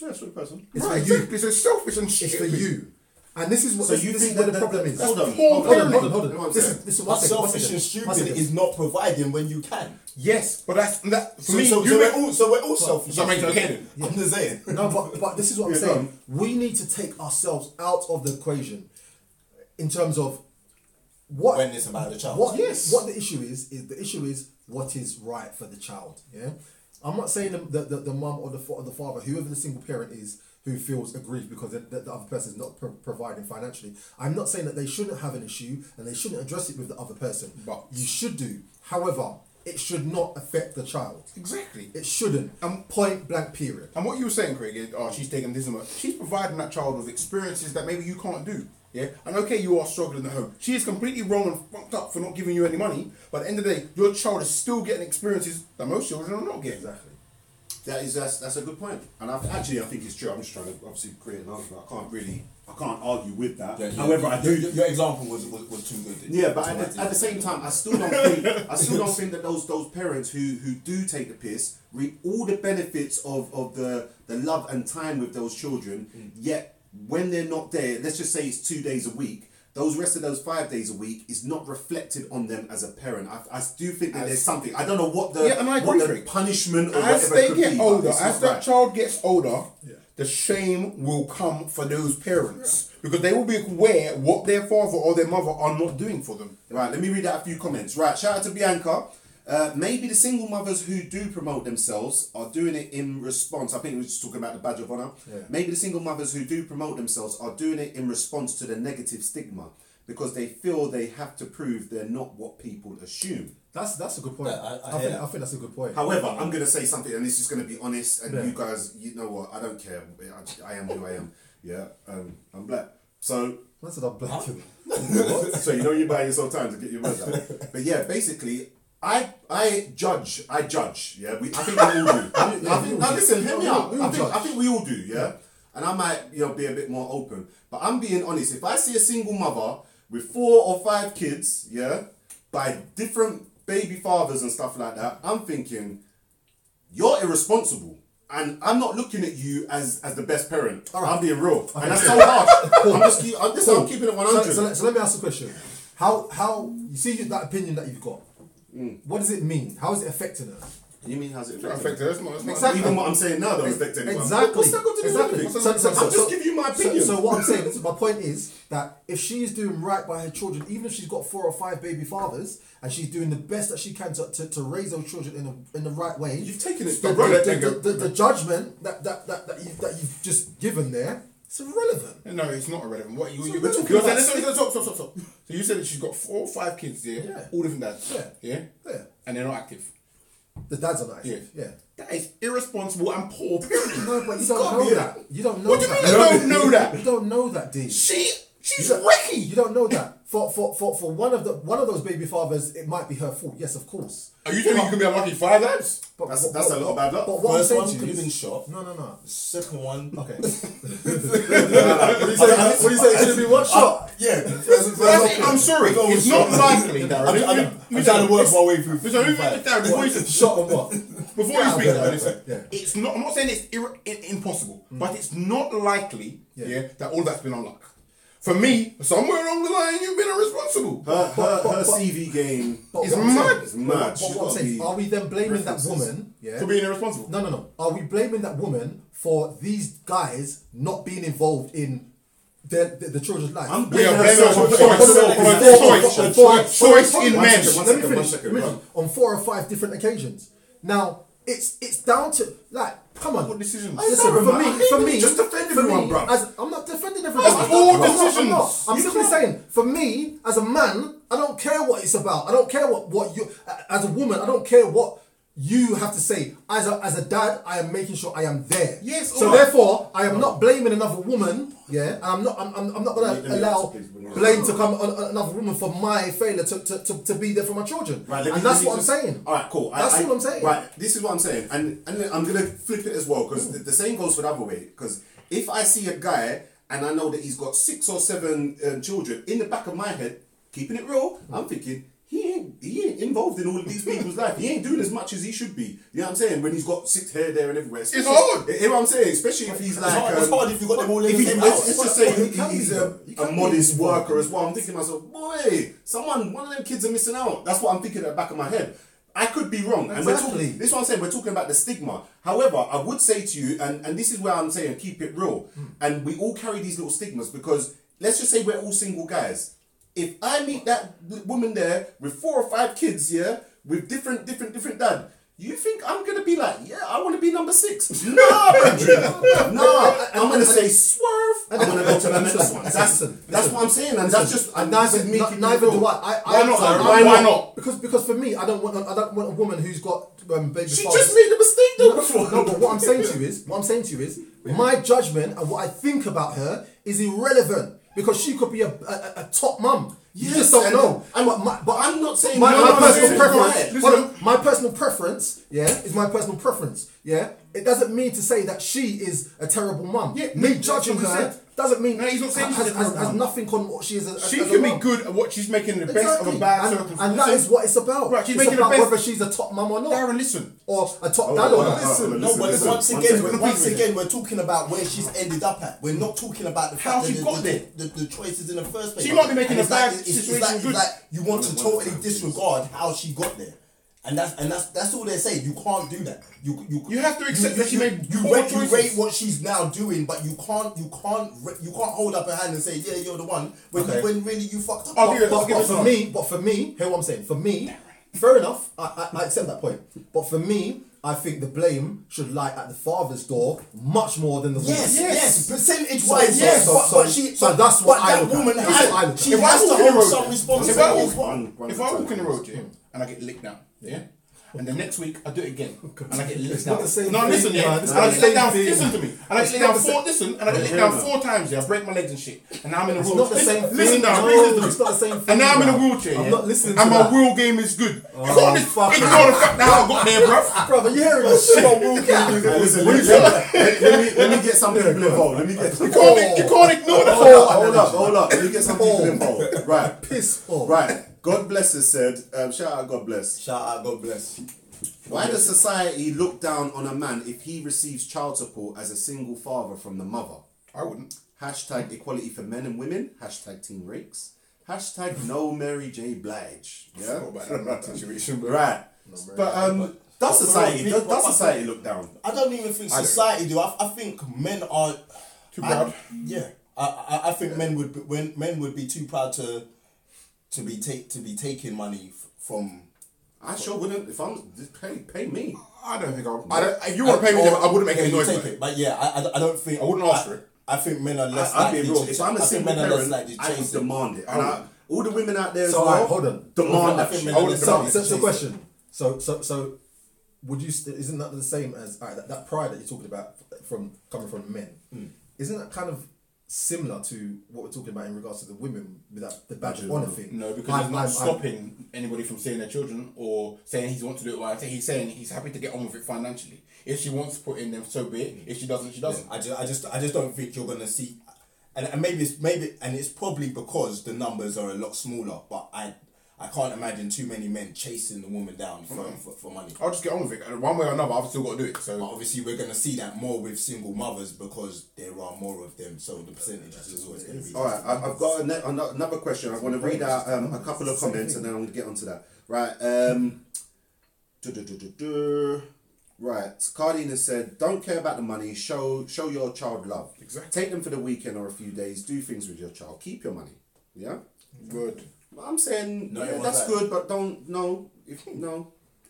Yeah, it's for the person. It's Right, for you. exactly. It's selfish and It's stupid. for you. And this is what. So this, you this think is where that the problem is. Hold on. Hold on. Listen, Listen, But one second, selfish and one stupid second. is not providing when you can. Yes, but that for me. So we're all selfish. So make it okay then. I'm just saying. No, but this is what I'm saying. We need to take ourselves out of the equation in terms of what When it's about the child. What the issue is what is right for the child. Yeah, I'm not saying the mum or the father, whoever the single parent is, who feels aggrieved because the other person is not providing financially. I'm not saying that they shouldn't have an issue and they shouldn't address it with the other person. But you should do. However, it should not affect the child. Exactly. It shouldn't. Point blank. Period. And what you were saying, Craig, is she's taking this. She's providing that child with experiences that maybe you can't do. Yeah, and okay, you are struggling at home. She is completely wrong and fucked up for not giving you any money. But at the end of the day, your child is still getting experiences that most children are not getting. Exactly. That's a good point, and I think it's true. I'm just trying to obviously create an argument. I can't argue with that. Yeah, However, I do. Your example was too good. Yeah, but at the same time, I still don't think that those parents who do take the piss reap all the benefits of the love and time with those children. Yet when they're not there, let's just say it's 2 days a week. Those rest of those 5 days a week is not reflected on them as a parent. I do think that there's something. I don't know what the punishment or as whatever they it could get be, older, but as that child gets older, the shame will come for those parents because they will be aware what their father or their mother are not doing for them. Right, let me read out a few comments. Right, shout out to Bianca. Maybe the single mothers who do promote themselves are doing it in response. I think we were just talking about the badge of honour. Yeah. Maybe the single mothers who do promote themselves are doing it in response to the negative stigma because they feel they have to prove they're not what people assume. That's a good point. Yeah, I think that's a good point. However, I'm going to say something, and this is going to be honest, and you guys, you know what, I don't care. I am who I am. Yeah, I'm black. So... That's what I'm black. So you know you're buying yourself time to get your words out. But yeah, basically, I judge. Yeah, I think we all do. Now listen, hear me out. I think we all do. Yeah, and I might be a bit more open, but I'm being honest. If I see a single mother with 4 or 5 kids, yeah, by different baby fathers and stuff like that, I'm thinking you're irresponsible. And I'm not looking at you as the best parent. Right. I'm being real. Okay. And that's so harsh. I'm keeping it 100. So let me ask a question. How you see that opinion that you've got? What does it mean? How is it affecting her? You mean how's it affecting her? Exactly. Even what I'm saying now don't affect anyone. Exactly. What's that got to do with anything? I'm just giving you my opinion. So what I'm saying, my point is that if she's doing right by her children, even if she's got 4 or 5 baby fathers, and she's doing the best that she can to raise those children in the right way, you've taken it. The judgment that you've just given there, it's irrelevant. No, it's not irrelevant. What you're talking about? Stop. So you said that she's got 4 or 5 kids there, all different dads. Yeah, and they're not active. The dads are not active. Yeah. That is irresponsible and poor. No, but you don't know that. You don't know what that. What do you mean I don't know that? You don't know that, D. She's wrecky. You don't know that. For one of those baby fathers, it might be her fault. Yes, of course. Are you telling me you can be unlucky 5 dads? That's a lot of bad luck. But what First I'm one saying could to have you been is, shot. No. The second one, okay. What do you say? It could have been what shot? Yeah. I'm sorry. It's not likely. I'm trying to work my way through. Before you Shot on what? Before you speak, listen. It's not. I'm not saying it's impossible, but it's not likely. Yeah, that all that's been unluck. For me, somewhere along the line, you've been irresponsible. Her CV game is mad. It's mad. But what I'm saying, are we then blaming that woman for being irresponsible? No. Are we blaming that woman for these guys not being involved in the children's life? I'm blaming her for choice in men. Let me finish. On 4 or 5 different occasions. Now, it's down to, like, come on. What decisions? Listen, for me, just defend everyone, bro. I'm not defending everyone. That's all decisions. I'm simply saying, for me, as a man, I don't care what it's about. I don't care what you, as a woman, I don't care what you have to say. As a dad, I am making sure I am there. Yes. So therefore, I am not blaming another woman. Yeah, and I'm not going to allow blame to come on another woman for my failure to be there for my children. Right, and that's what I'm saying. All right, cool. That's what I'm saying. Right, this is what I'm saying, and I'm gonna flip it as well because the same goes for the other way. Because if I see a guy and I know that he's got 6 or 7 children, in the back of my head, keeping it real, I'm thinking, he ain't involved in all of these people's life. He ain't doing as much as he should be. You know what I'm saying? When he's got 6 hair there and everywhere. It's hard. You know what I'm saying? Especially if he's like... It's hard if you've got them all in the same house. Let's just say he's a modest worker as well. I'm thinking to myself, boy, one of them kids are missing out. That's what I'm thinking at the back of my head. I could be wrong. Exactly. And this is what I'm saying. We're talking about the stigma. However, I would say to you, and this is where I'm saying keep it real. And we all carry these little stigmas because let's just say we're all single guys. If I meet that woman there with 4 or 5 kids, yeah, with different dad, you think I'm gonna be like, yeah, I want to be number 6? No, Brendan. No, I'm gonna say swerve. I'm gonna go to the next one. That's what I'm saying, and that's just neither do I. Why not? Because for me, I don't want a woman who's got baby. She just made a mistake though before. No, but what I'm saying to you is, my judgment and what I think about her is irrelevant. Because she could be a top mum. You just don't know. But I'm not saying my personal preference. My personal preference, is my personal preference. Yeah, it doesn't mean to say that she is a terrible mum. Yeah, me judging her doesn't mean he's not saying has nothing on what she is. She can be good at what she's making the best of a bad circumstance, and that is what it's about. Right, she's making the best. Whether she's a top mum or not. Darren, listen, or a top dad or not. Listen. Once again, we're talking about where she's ended up at. We're not talking about the fact she got there. The choices in the first place. She might be making a bad situation good. It's like you want to totally disregard how she got there. And that's all they're saying. You can't do that. You have to accept that she made you rate what she's now doing, but you can't hold up her hand and say, yeah, you're the one when really you fucked up. But for me, hear what I'm saying. For me, fair enough. I accept that point. But for me, I think the blame should lie at the father's door much more than the woman. Yes. Percentage wise, yes. So that's what I look woman at. She has to hold some responsibility. If I walk in the road, and I get licked down, and the next week I do it again, and I get let It's down. not the same No, thing, listen, yeah, man. and It's I not get the let down. same Listen thing. to me, and I get let down 4. Listen, and I get let down 4 times. Yeah, I break my legs and shit, and now I'm in a It's wheelchair. not the same thing. Listen now, No, listen to me. it's not the same thing. And now I'm in a bruv. wheelchair. I'm yeah? not listening And to my that. wheel game is good. You Oh, can't just fuck ignore the fact that I got there, bruv. Bro, but you hearing the shit on Will King? Listen, let me get some people involved. Let me get. You can't ignore that. Hold up. Let me get some people involved. Right. Piss off. Right. God bless has said, shout out God bless. Shout out, God bless. Why does society look down on a man if he receives child support as a single father from the mother? I wouldn't. Hashtag equality for men and women. Hashtag Team Rakes. Hashtag no Mary J. Blige. Yeah? Not about that in that situation, bro. Right. But does society look down? I don't even think society do. I think men are Too proud. Yeah, I think men would be too proud to be taking money from. I sure wouldn't. If I'm pay me. I don't think if you want to pay me, I wouldn't make any noise. Take it. But yeah, I don't think I wouldn't ask for it. I think men are less. I'd be likely real. to- If I'm a I think single men are less parent, likely to I would chase it. demand it. And all the women out there as So, well, hold on. demand I that think shit. men I are would- less So, likely to that's the chase it. question. So, would you? Isn't that the same as that pride that you're talking about coming from men? Isn't that kind of similar to what we're talking about in regards to the women with the badge of honor thing? No, because it's not stopping anybody from seeing their children or saying he wants to do it. Well, I think he's saying he's happy to get on with it financially. If she wants to put in, then so be it. If she doesn't, she doesn't. I just don't think you're gonna see, and maybe it's probably because the numbers are a lot smaller. But I can't imagine too many men chasing the woman down for money. I'll just get on with it. One way or another, I've still got to do it. But So obviously, we're gonna see that more with single mothers because there are more of them. So the percentage is always gonna be. All right, I've got another question. I want to read out a couple of comments and then I'm going to get onto that. Right. Right. Cardine has said, don't care about the money. Show your child love. Exactly. Take them for the weekend or a few days. Do things with your child. Keep your money. Yeah? good. I'm saying No, yeah, it that's was good, but don't no.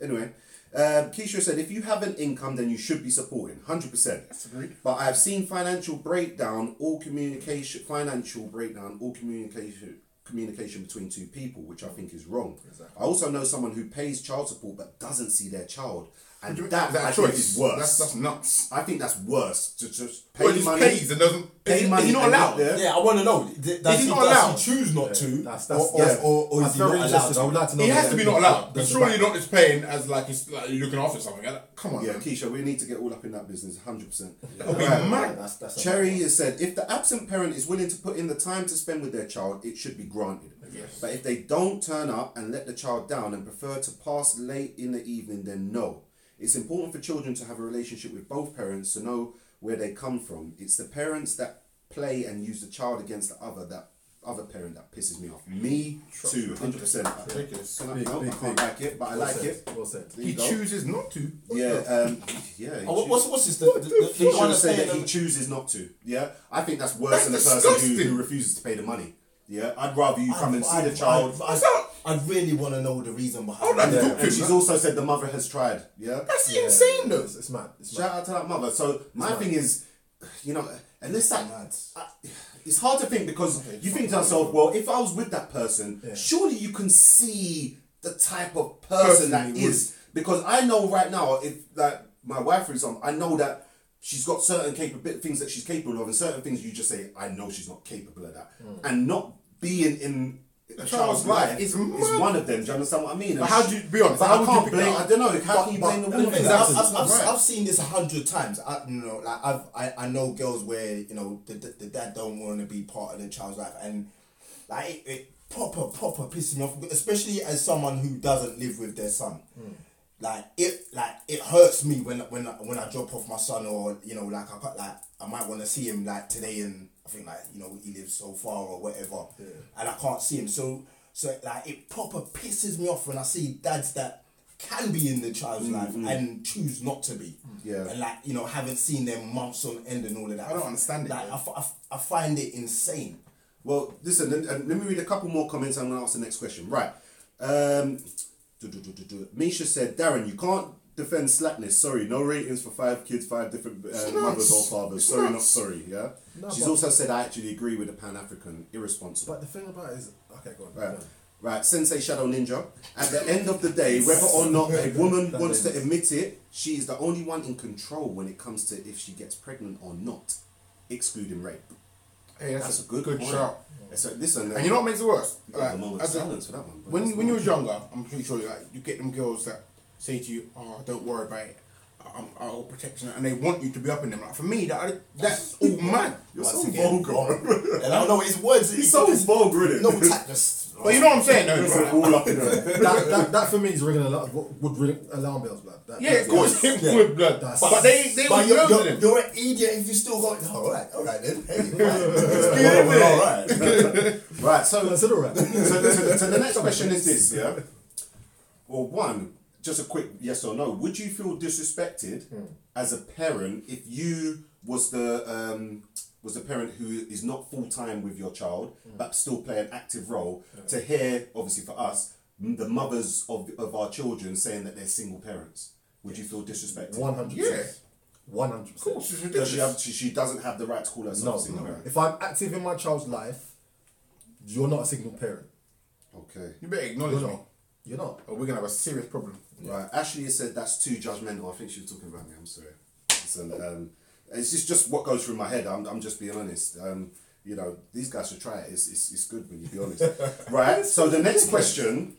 Anyway, Keisha said if you have an income, then you should be supporting 100%. That's agreed. But I've seen financial breakdown, all communication between two people, which I think is wrong. Exactly. I also know someone who pays child support but doesn't see their child, and Is that I think is worse. That's nuts. I think that's worse. To just pay Well, he just money, pays and doesn't. pay Is money. he not and allowed? there. Yeah, I want to know. Does he he, not allowed? does he choose not to? That's or that's is he very not allowed interesting. I would to? like to know. He has to be not allowed. But There's the surely back- not just paying as like he's like looking after something. Come on, Yeah, man. Keisha, we need to get all up in that business, 100%. That'll be Right. mad. That's Cherry has said, if the absent parent is willing to put in the time to spend with their child, it should be granted. Yes. But if they don't turn up and let the child down and prefer to pass late in the evening, then no. It's important for children to have a relationship with both parents to know where they come from. It's the parents that play and use the child against the other parent that pisses me off. Me too, 100%. Ridiculous. I Big, can't like it, but I like it. Well said. There He you go. chooses not to. Yeah, yeah. Oh, what's this? The He one should that's say paying that he them. chooses not to. Yeah, I think that's worse than the That's person disgusting. who refuses to pay the money. Yeah, I'd rather you come and see the child. I really want to know the reason Oh, behind that's it. talk to And him. she's also said the mother has tried. Yeah, That's insane, though. It's mad. It's shout mad. out to that mother. So my thing is, you know, and this like, Mad. it's hard to think because you think to yourself, well, if I was with that person, surely you can see the type of person that Personally is. Because I know right now, if like my wife, for example, I know that she's got certain things that she's capable of, and certain things you just say, I know she's not capable of that, and not being in a child's life is one of them. Do you understand what I mean? But how do you be honest? But how I would you can't pick blame. that I up? don't know. How can you blame the The woman? thing is, That's I've right. seen this 100 times. I know girls where the dad don't want to be part of the child's life, and like it proper pisses me off, especially as someone who doesn't live with their son. Like it hurts me when I drop off my son, or I might want to see him like today, and I think he lives so far or whatever, and I can't see him. So like it proper pisses me off when I see dads that can be in the child's life and choose not to be. Yeah. And haven't seen them months on end and all of that. I don't understand it, Like yeah. I find it insane. Well, listen, let me read a couple more comments and I'm going to ask the next question. Right. Misha said, Darren, you can't defend slackness. Sorry, no ratings for 5 kids, 5 different mothers or fathers. Sorry, not sorry, yeah? No, She's but- also said, I actually agree with the Pan-African, irresponsible. But the thing about it is, okay, go on. Right. right, Sensei Shadow Ninja. At the end of the day, whether or not a woman wants to admit it, she is the only one in control when it comes to if she gets pregnant or not, excluding rape. Hey, That's a good shout. So, listen, And you know what makes it worse? a moment of silence for that one. When you was younger, I'm pretty sure you get them girls that say to you, "Oh, don't worry about it. I'll protect you," and they want you to be up in them. Like for me, that's all mad. You're so vulgar. And I don't know his words. He's so vulgar, isn't it? No tactness. But you know what I'm saying, though. All up in them. That for me is ringing would ring alarm bells, blood. Yeah, of course, Yeah. with blood. That's- But they But will go to them. you're an idiot if you still got. Alright then. Hey, alright. Right, so That's it, all right. so the next question is this, yeah? Well, one, just a quick yes or no. Would you feel disrespected as a parent if you was the parent who is not full time with your child but still play an active role to hear, obviously for us, the mothers of our children saying that they're single parents? Would you feel disrespected? 100%. Yeah. 100%. Of course, it's Does ridiculous. she doesn't have the right to call herself No, a single parent? If I'm active in my child's life, you're not a single parent. Okay. You better acknowledge You're me, not. You're not. or we're gonna have a serious problem. Right. Ashley said that's too judgmental. I think she was talking about me. I'm sorry. Listen, it's just what goes through my head. I'm just being honest. You know, these guys should try it. It's good when you be honest. Right. So the next question.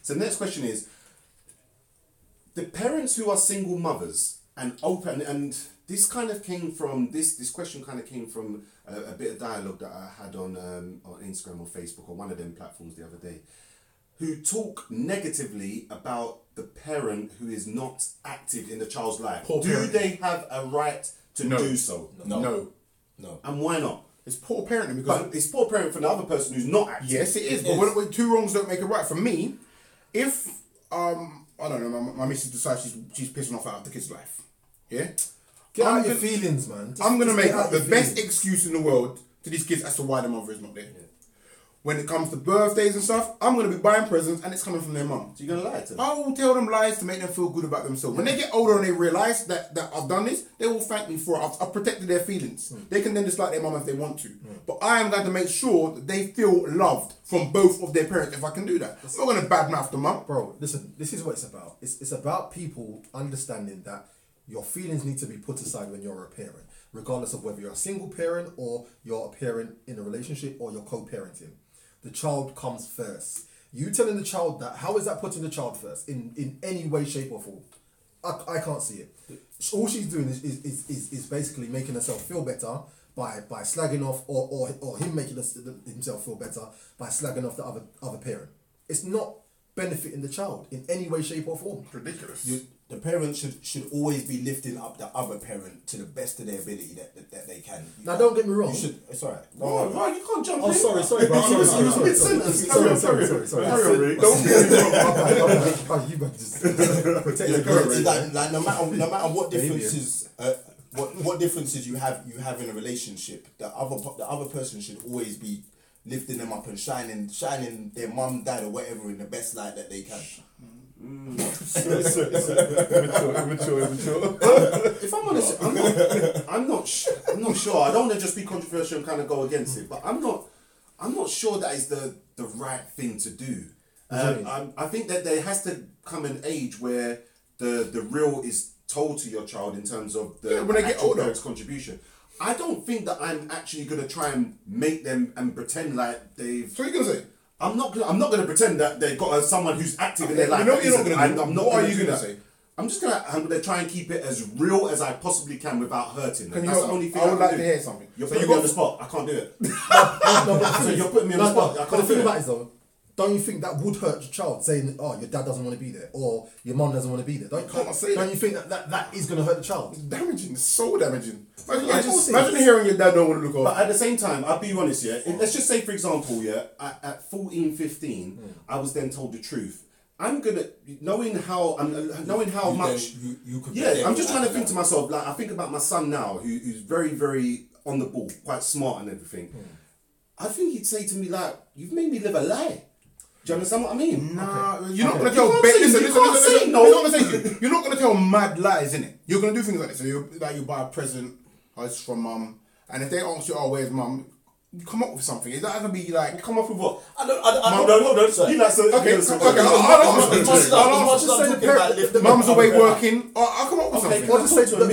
So the next question is: the parents who are single mothers and open, and this kind of came from this question kind of came from a bit of dialogue that I had on Instagram or Facebook or one of them platforms the other day, who talk negatively about the parent who is not active in the child's life. Poor Do parent. they have a right to No. do so? No. And why not? It's poor parenting because But it's poor parent for the other person who's not active. yes, it is. But when two wrongs don't make it right. For me, if I don't know, my missus decides she's pissing off out of the kid's life, yeah, Get I'm out your gonna- feelings, man. I'm gonna Just make get out the your best feelings. excuse in the world to these kids as to why the mother is not there. When it comes to birthdays and stuff, I'm gonna be buying presents and it's coming from their mum. So you're gonna lie to them? I will tell them lies to make them feel good about themselves. When they get older and they realise that I've done this, they will thank me for it. I've protected their feelings. They can then dislike their mum if they want to. But I am going to make sure that they feel loved from both of their parents if I can do that. I'm not going to badmouth the mum. Bro, listen, this is what it's about. It's about people understanding that your feelings need to be put aside when you're a parent, regardless of whether you're a single parent or you're a parent in a relationship or you're co-parenting. The child comes first. You telling the child that, how is that putting the child first in any way, shape or form? I can't see it. All she's doing is basically making herself feel better by slagging off or him making himself feel better by slagging off the other parent. It's not benefiting the child in any way, shape or form. Ridiculous. The parent should always be lifting up the other parent to the best of their ability that they can. Now, don't get me wrong. You should. It's alright. No, you can't jump Oh, in. sorry, bro. He was mid-sentence. Sorry. Carry on, Rick. Don't get me wrong. Oh, you better just protect the It's parent. like no matter what Baby. differences what differences you have in a relationship, the other person should always be lifting them up and shining their mum, dad, or whatever in the best light that they can. Immature. If I'm honest, I'm not sure. I don't want to just be controversial and kind of go against it, but I'm not sure that is the right thing to do. I think that there has to come an age where the real is told to your child in terms of the when they get actual older. parent's contribution. I don't think that I'm actually going to try and make them and pretend like they've. So what are you going to say? I'm not going to pretend that they've got someone who's active in their life. You know what you're not that going isn't. to do? I'm not What are gonna you do going to that. say? I'm going to try and keep it as real as I possibly can without hurting them. Can you That's help the only me? thing I would can like do. to hear something. You're So putting you me on got- the spot. I can't do it. So you're putting me on the spot. I But the can't thing do about it. it is though, don't you think that would hurt your child saying, "Oh, your dad doesn't want to be there," or "Your mom doesn't want to be there"? can't say don't that. you think that is going to hurt the child? Damaging, so damaging. Imagine, Yeah, of course it imagine is. hearing your dad don't want to look But after. at the same time, I'll be honest, yeah. Let's just say, for example, yeah, at 14, 15, I was then told the truth. I'm gonna knowing how much. You could. Yeah, I'm just trying to think to myself. Like I think about my son now, who's very, very on the ball, quite smart and everything. I think he'd say to me like, "You've made me live a lie." Do you understand what I mean? Nah, you're not Okay. going to tell. You can't Listen, say- listen, you can't listen, say listen. no. You're not going to say. You're not going to tell mad lies, innit? You're going to do things like this. So you buy a present, oh, it's from mum, and if they ask you, "Oh, where's mum?" you come up with something. It doesn't have to be like Come up with what? I don't. Sorry. You like so okay. so- Mum's away working. I'll come up with something. Or just say I'm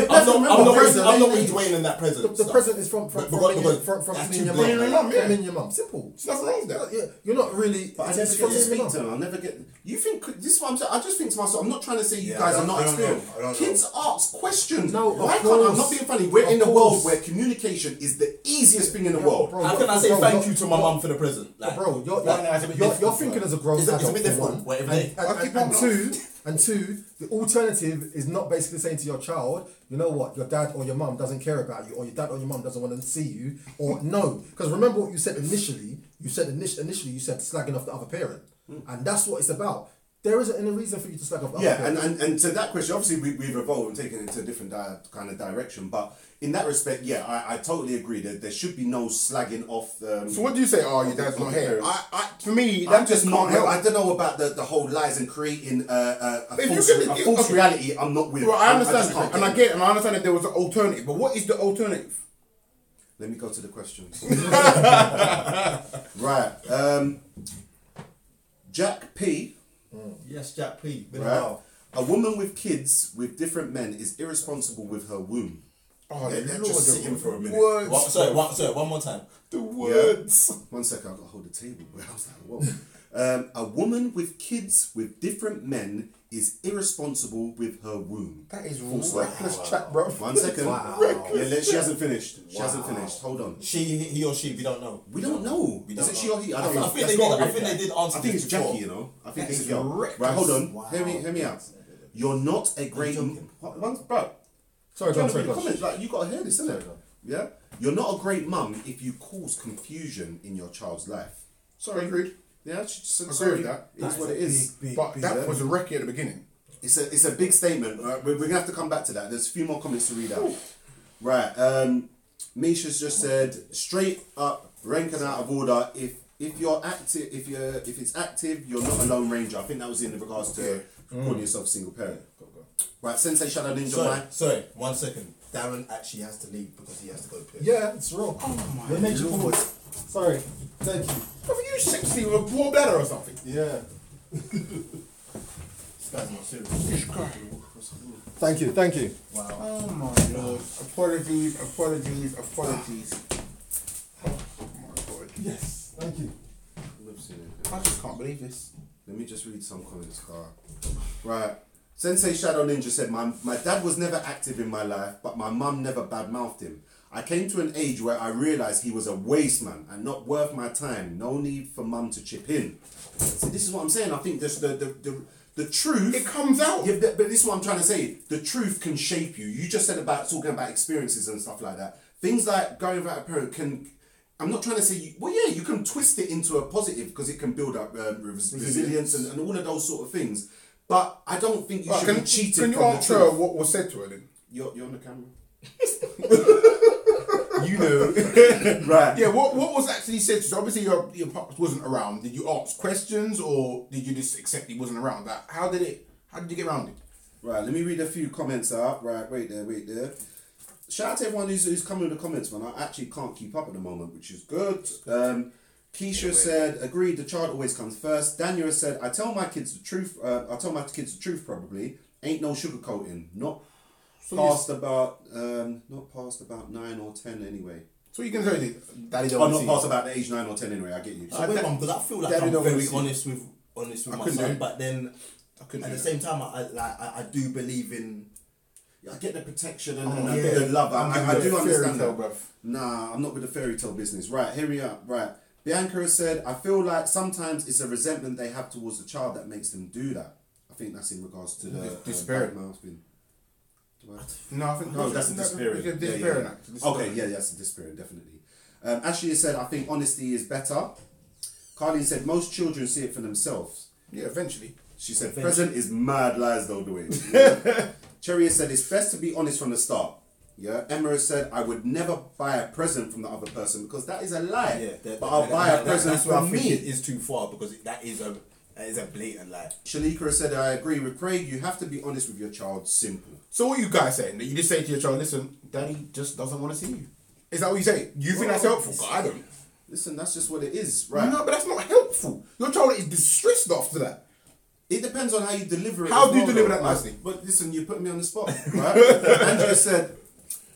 not really dwaying that present. the present is from Because in your From your mum, mum. yeah. From in your mum. Simple. There's nothing wrong with that. Yeah, you're not really. But I it's never from get to in your speak mum. to them. I'll never get. You think this is what I'm saying? I just think to myself. I'm not trying to say you Yeah, guys I are not don't know. experienced. I don't Kids ask questions. No, why of can't I'm course. not being funny? We're Of in a course. world where communication is the easiest thing in the world. bro, How can I say thank you to my mum for the present? Like, Bro, you're it's a bit different, thinking as a grown It's a adult bit for different. one. Whatever they- And two, the alternative is not basically saying to your child, you know what, your dad or your mum doesn't care about you, or your dad or your mum doesn't want to see you, or no. Because remember what you said initially. You said initially you said slagging off the other parent, and that's what it's about. There isn't any reason for you to slag off the other parent. and to that question, obviously we've evolved and taken it to a different kind of direction. But in that respect, yeah, I totally agree that there should be no slagging off. So what do you say? Oh, your dad's not here. For me, I'm that just not. can't help. I don't know about the whole lies and creating a If you false, can- a false okay. reality. I'm not with. Well, I understand, just can't and get I get it, and I understand that there was an alternative. But what is the alternative? Let me go to the questions. Right. Jack P. Yes, Jack P. Been a Right. while. A woman with kids with different men is irresponsible with her womb. Oh, Yeah, just sit in for a minute. Words. Sorry, one more time. The words. 1 second, I've got to hold the table. I was like, whoa. A woman with kids with different men is irresponsible with her womb. That is Full stop. reckless chat, bro. 1 second. Yeah, she hasn't finished. She hasn't finished. Hold on. He or she, we don't know. We don't know. We Is don't it know. she or he? I I don't know. think they did answer I think this it's before. Jackie, you know. I think That it's a is girl. reckless. Right, hold on. Wow. Hear me out. You're not a great... Bro. Sorry, go on, Sorry, sorry, go on. comments, like, you got to hear this, isn't it? Yeah? You're not a great mum if you cause confusion in your child's life. Sorry, agreed. Yeah, she just said Agree sorry. with that. It is what it is. But that was a wrecky at the beginning. It's a big statement. We're going to have to come back to that. There's a few more comments to read out. Right. Misha's just said, straight up, ranking out of order. If you're active, if it's active, you're not a lone ranger. I think that was in regards to calling yourself a single parent. Right, Sensei Shadow Ninja. Sorry, 1 second. Darren actually has to leave because he has to go piss. Yeah, it's wrong. Oh my They made you forward. Sorry. Thank you. I think you 60 with a poor bladder or something. Yeah. This guy's not serious. Thank you. Thank you. Wow. Oh my lord. Apologies. Oh my god. Yes. Thank you. I just can't believe this. Let me just read some comments, Cara. Right. Sensei Shadow Ninja said, my dad was never active in my life, but my mum never badmouthed him. I came to an age where I realised he was a waste man and not worth my time. No need for mum to chip in. See, this is what I'm saying. I think this, the truth... It comes out. Yeah, but this is what I'm trying to say. The truth can shape you. You just said about talking about experiences and stuff like that. Things like going without a parent can... I'm not trying to say... you can twist it into a positive because it can build up resilience and all of those sort of things. But I don't think you should be cheated Can you from the answer truth. what was said to her then? You're on the camera. You know. Right. Yeah, what was actually said? So obviously your pops wasn't around. Did you ask questions or did you just accept he wasn't around? Like, how did you get around it? Right, let me read a few comments out. Right, wait there. Shout out to everyone who's coming with the comments, man. I actually can't keep up at the moment, which is good. Keisha said, agreed, the child always comes first. Daniel said, I tell my kids the truth probably. Ain't no sugarcoating. Not past about 9 or 10 anyway. So you can say Daddy don't Oh, want not to past see about the age 9 or 10 anyway, I get you. So wait, because I feel like Daddy I'm don't very wanna see. honest with my couldn't do son, it. but then I couldn't at do the that. same time, I do believe in. I get the protection and yeah. the love. I do understand that. Bruv. Nah, I'm not with the fairy tale business. Right, here we are. Right. Bianca has said, I feel like sometimes it's a resentment they have towards the child that makes them do that. I think that's in regards to the Disparate. badmouthing. No, I think No, that's a disparate. It's a disparate act. Okay, yeah, that's a disparate, definitely. Ashley has said, I think honesty is better. Carly said, most children see it for themselves. Yeah, eventually. She said, present is mad lies though, the way. Cherry has said, it's best to be honest from the start. Yeah. Emma has said, I would never buy a present from the other person because that is a lie. Yeah, but I'll buy a present that's where I from think me. it is too far because that is a blatant lie. Shanika has said, I agree with Craig. You have to be honest with your child. Simple. So what you guys saying? That you just say to your child, listen, Daddy just doesn't want to see you. Is that what you say? You think that's helpful? 'Cause I don't. Listen, that's just what it is, right? No, but that's not helpful. Your child is distressed after that. It depends on how you deliver it. How do you deliver that nicely? But listen, you put me on the spot, right? Andrea said,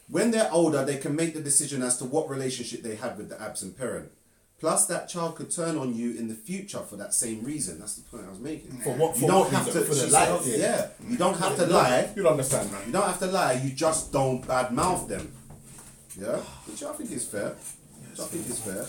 when they're older, they can make the decision as to what relationship they have with the absent parent. Plus, that child could turn on you in the future for that same reason. That's the point I was making. For what? You don't have to. For the she lie. said, yeah. You don't have to lie. You'll understand, man. You don't have to lie. You just don't badmouth them. Yeah, which I think is fair. Which I think is fair.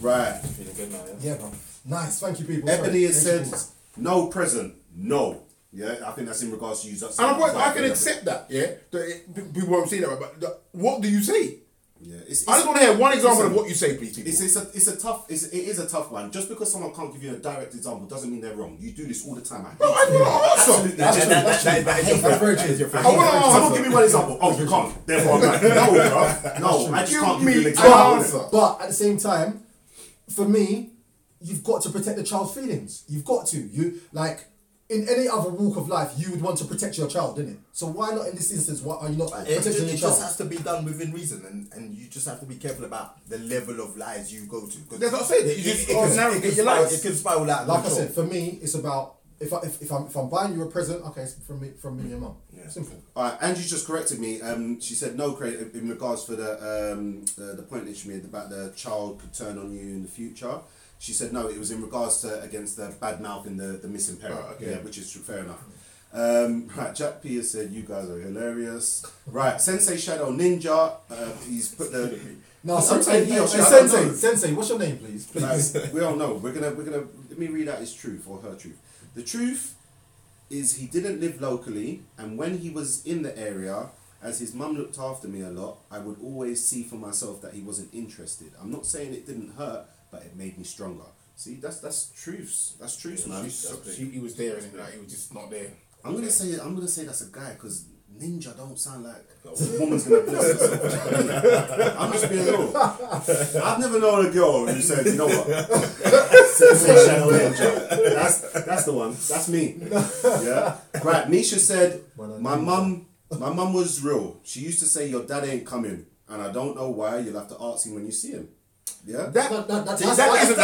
Right. Feeling good now, yeah? Yeah, bro. Nice. Thank you, people. Ebony has Sorry. said Thank you. no present. No. Yeah, I think that's in regards to you. And I can accept that, yeah. People won't say that, but what do you say? Yeah, I just want to hear one example of what you say, please, people. It is a tough one. Just because someone can't give you a direct example doesn't mean they're wrong. You do this all the time. No, I want to answer. That's very true. I want to answer. Someone give me one example. Oh, you can't. Therefore, I'm right. No, bro. No, I just can't give you an Give me example. an answer. But at the same time, for me, you've got to protect the child's feelings. You've got to. You like in any other walk of life, you would want to protect your child, didn't it? So why not in this instance? Why are you not protecting your It child? just has to be done within reason, and you just have to be careful about the level of lies you go to. That's what I said. You just narrowly your It lies. can spiral out. of Like I control. said, for me, it's about if I'm buying you a present, okay, it's from me and your mum. Yeah. Simple. All right, Angie just corrected me. She said no credit in regards for the point that she made about the child could turn on you in the future. She said no, it was in regards to against the bad mouth in the missing parent. Oh, okay. Yeah, which is fair enough. Right, Jack Pierce said you guys are hilarious. Right, Sensei Shadow Ninja. He's put the. No, I'm Sensei, saying he or she, I don't know. Sensei, what's your name, please? Please. Right, we all know. We're gonna. Let me read out his truth or her truth. The truth is he didn't live locally, and when he was in the area, as his mum looked after me a lot, I would always see for myself that he wasn't interested. I'm not saying it didn't hurt, but it made me stronger. See, that's truths. That's truths, man. He was there, and like he was just not there. I'm gonna say that's a guy because ninja don't sound like a woman's gonna bless herself. I'm just being real. I've never known a girl who said, you know what? Sensei Shadow Ninja. That's the one. That's me. Yeah. Right. Misha said, my mum was real. She used to say your dad ain't coming, and I don't know why. You'll have to ask him when you see him. Yeah. That's That's better. decent.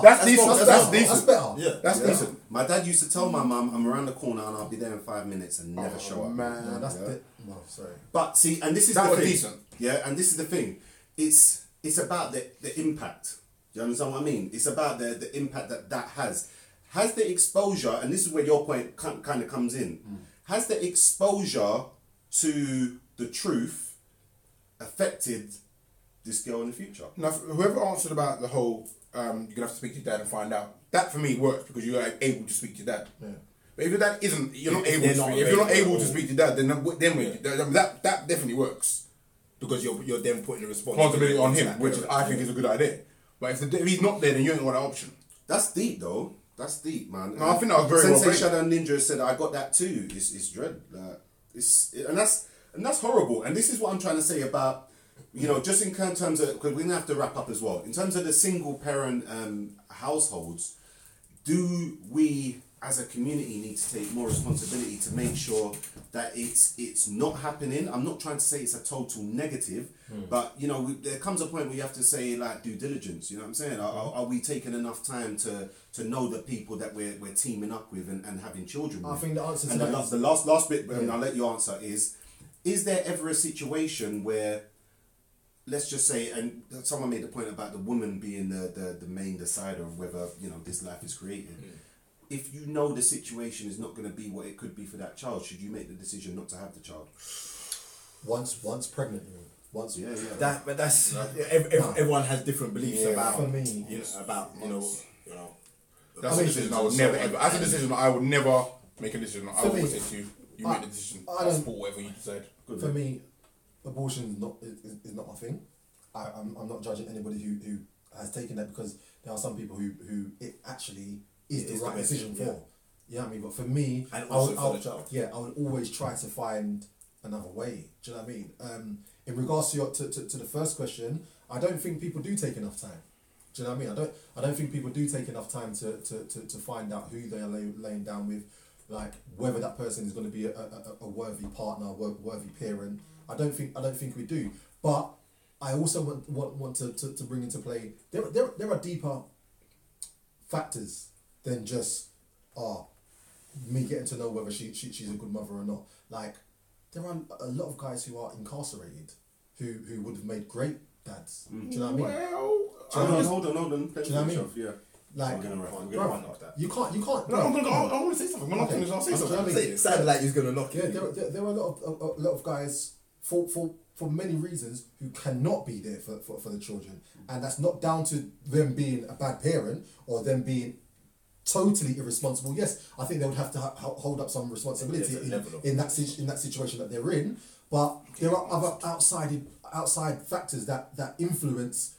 That's decent. That's better. Yeah. That's Yeah. decent. My dad used to tell my mum, I'm around the corner and I'll be there in 5 minutes and never show up. man. No, that's Yeah. no, sorry. But see, and this is That the was thing. decent. Yeah, and this is the thing. It's about the impact. Do you understand what I mean? It's about the impact that has. Has the exposure, and this is where your point kind of comes in. Has the exposure to the truth affected this girl in the future? Now, whoever answered about the whole, you're gonna have to speak to your dad and find out. That for me works because you are able to speak to your dad. Yeah. But if your dad isn't, you're not If able they're to. not Speak. If you're not available. able to speak to dad, then that definitely works because you're then putting the responsibility on him, that which parent. I think is a good idea. But if he's not there, then you ain't got that option. That's deep though. That's deep, man. No, I think that was very well Sensei played. Shadow Ninja said, I got that too. It's dread. Like, and that's horrible. And this is what I'm trying to say about, you know, just in terms of, because we're going to have to wrap up as well. In terms of the single parent households, do we as a community need to take more responsibility to make sure that it's not happening? I'm not trying to say it's a total negative, but you know, there comes a point where you have to say like due diligence. You know what I'm saying? Are we taking enough time to know the people that we're teaming up with and having children with? I think the answer to and that the last bit, and I'll let you answer is there ever a situation where, let's just say, and someone made the point about the woman being the main decider of whether, you know, this life is created. If you know the situation is not going to be what it could be for that child, should you make the decision not to have the child? Once pregnant, you mean? Once. Yeah. But that's everyone has different beliefs about for me, you know. That's a decision I would never ever. That's a decision I would never make a decision. I would always say to you, you make the decision. I support whatever you decide. For me, abortion is not my thing. I'm not judging anybody who has taken that, because there are some people who it actually is the right decision for. You know what I mean? But for me, and also for the child. Yeah, I would always try to find another way. Do you know what I mean? In regards to your to the first question, I don't think people do take enough time. Do you know what I mean? I don't think people do take enough time to find out who they are laying down with, like whether that person is going to be a worthy partner, worthy parent. I don't think we do. But I also want to bring into play there are deeper factors than just me getting to know whether she's a good mother or not. Like, there are a lot of guys who are incarcerated who would have made great dads. Do you know what I mean? Well, Hold on. Do you know what I mean? Yeah. Like, I'm gonna bro, knock that. you can't. no, I want to say something. When I'm finished, I'll say something. Say It sounded like he was gonna knock Yeah, you. there are a lot of guys for many reasons who cannot be there for the children, and that's not down to them being a bad parent or them being totally irresponsible. Yes, I think they would have to hold up some responsibility in that situation that they're in, but there are other outside factors that influence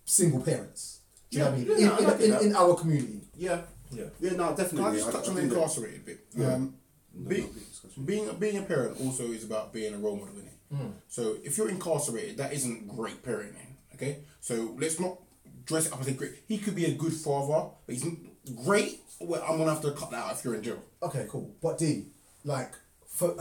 single parents. Do you know what I mean? In our community. Yeah. Yeah. Yeah, no, definitely. Can I just touch on the incarcerated bit? Yeah. Being a parent also is about being a role model, isn't it? So if you're incarcerated, that isn't great parenting. Okay, so let's not dress it up as a great. He could be a good father, but he's not great. Well, I'm gonna have to cut that out if you're in jail. Okay, cool. But D, like, for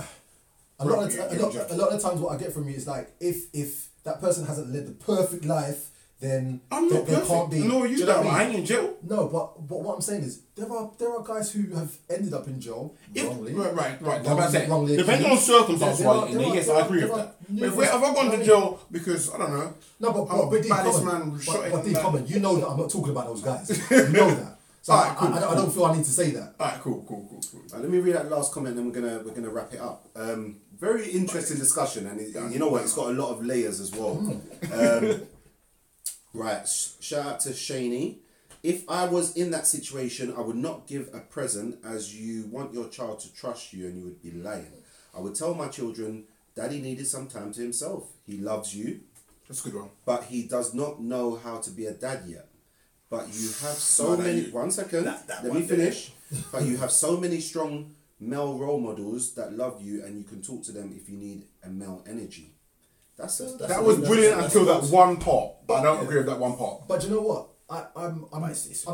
a lot of the times, what I get from you is like, if that person hasn't led the perfect life, then I'm not there perfect. can't be. No, you do know don't. what I ain't in jail. No, but what I'm saying is there are guys who have ended up in jail wrongly. Right. Wrongly Depending on accused. circumstances, There are- right? there are- Yes, I agree there with are that. But numerous- if I've gone to jail because I don't know, No, I'm but a D, baddest comment. man shot But D, in that. comment. You know that I'm not talking about those guys. You know that. So Alright, cool, I don't feel I need to say that. Alright, cool. Let me read that last comment, and we're gonna wrap it up. Very interesting discussion, and you know what? It's got a lot of layers as well. Right, shout out to Shaney. If I was in that situation, I would not give a present, as you want your child to trust you, and you would be lying. I would tell my children, Daddy needed some time to himself. He loves you, That's a good one. but he does not know how to be a dad yet. But you have so many. One second, that let one me finish. But you have so many strong male role models that love you, and you can talk to them if you need a male energy. That was brilliant until that one part. But I don't agree with that one part. But you know what? I'm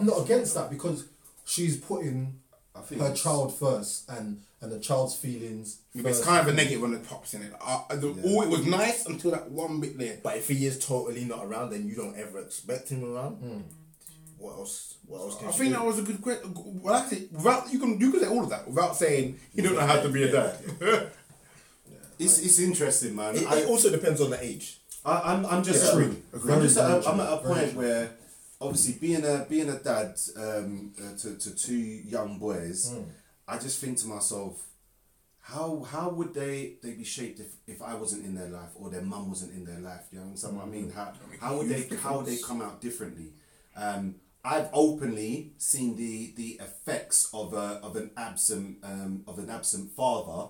not against that, because she's putting her child first and the child's feelings But first. it's kind of a negative when it pops in it. Oh, it was nice until that one bit there. But if he is totally not around, then you don't ever expect him around. What else? I think that was a good question. Well, actually, without you can say all of that without saying you don't know how to be a dad. It's interesting, man. It also depends on the age. I'm just Agreed. I'm at a point where obviously being a dad to two young boys, I just think to myself, how would they be shaped if I wasn't in their life or their mum wasn't in their life? You know what I mean? How would they come out differently? I've openly seen the effects of an absent father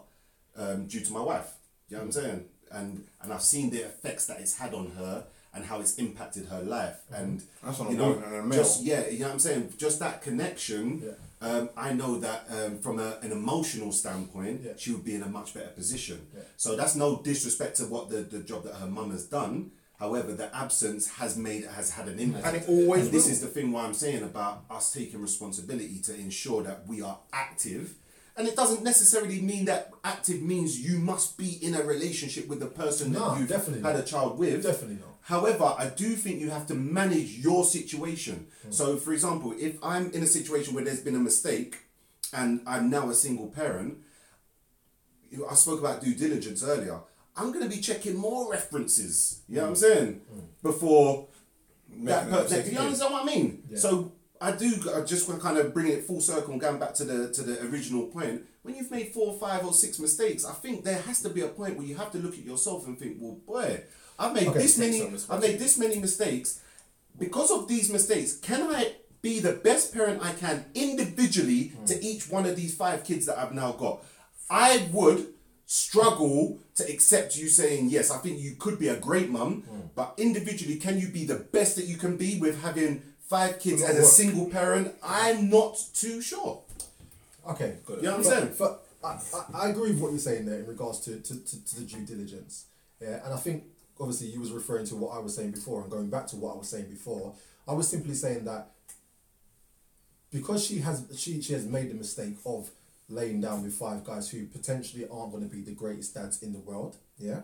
due to my wife. You know what I'm saying? And I've seen the effects that it's had on her and how it's impacted her life. And That's on you a know, woman and a male. you know what I'm saying? Just that connection. I know that from an emotional standpoint, she would be in a much better position. So that's no disrespect to what the job that her mum has done. However, the absence has had an impact. And it always this will. is the thing why I'm saying about us taking responsibility to ensure that we are active. And it doesn't necessarily mean that active means you must be in a relationship with the person that you've had a child with. Definitely not. However, I do think you have to manage your situation. So, for example, if I'm in a situation where there's been a mistake and I'm now a single parent, I spoke about due diligence earlier. I'm going to be checking more references, you know what I'm saying, before that person. You understand what I mean? Yeah. So I just want to kind of bring it full circle and going back to the original point. When you've made 4, 5 or 6 mistakes, I think there has to be a point where you have to look at yourself and think, well, boy, I've made this many mistakes. Because of these mistakes, can I be the best parent I can individually to each one of these 5 kids that I've now got? I would struggle to accept you saying, yes, I think you could be a great mum, but individually, can you be the best that you can be with having 5 kids as a single parent? I'm not too sure. Okay, good. You know what I'm saying? I agree with what you're saying there in regards to the due diligence. Yeah, and I think obviously you was referring to what I was saying before, and going back to what I was saying before, I was simply saying that because she has made the mistake of laying down with 5 guys who potentially aren't going to be the greatest dads in the world, yeah,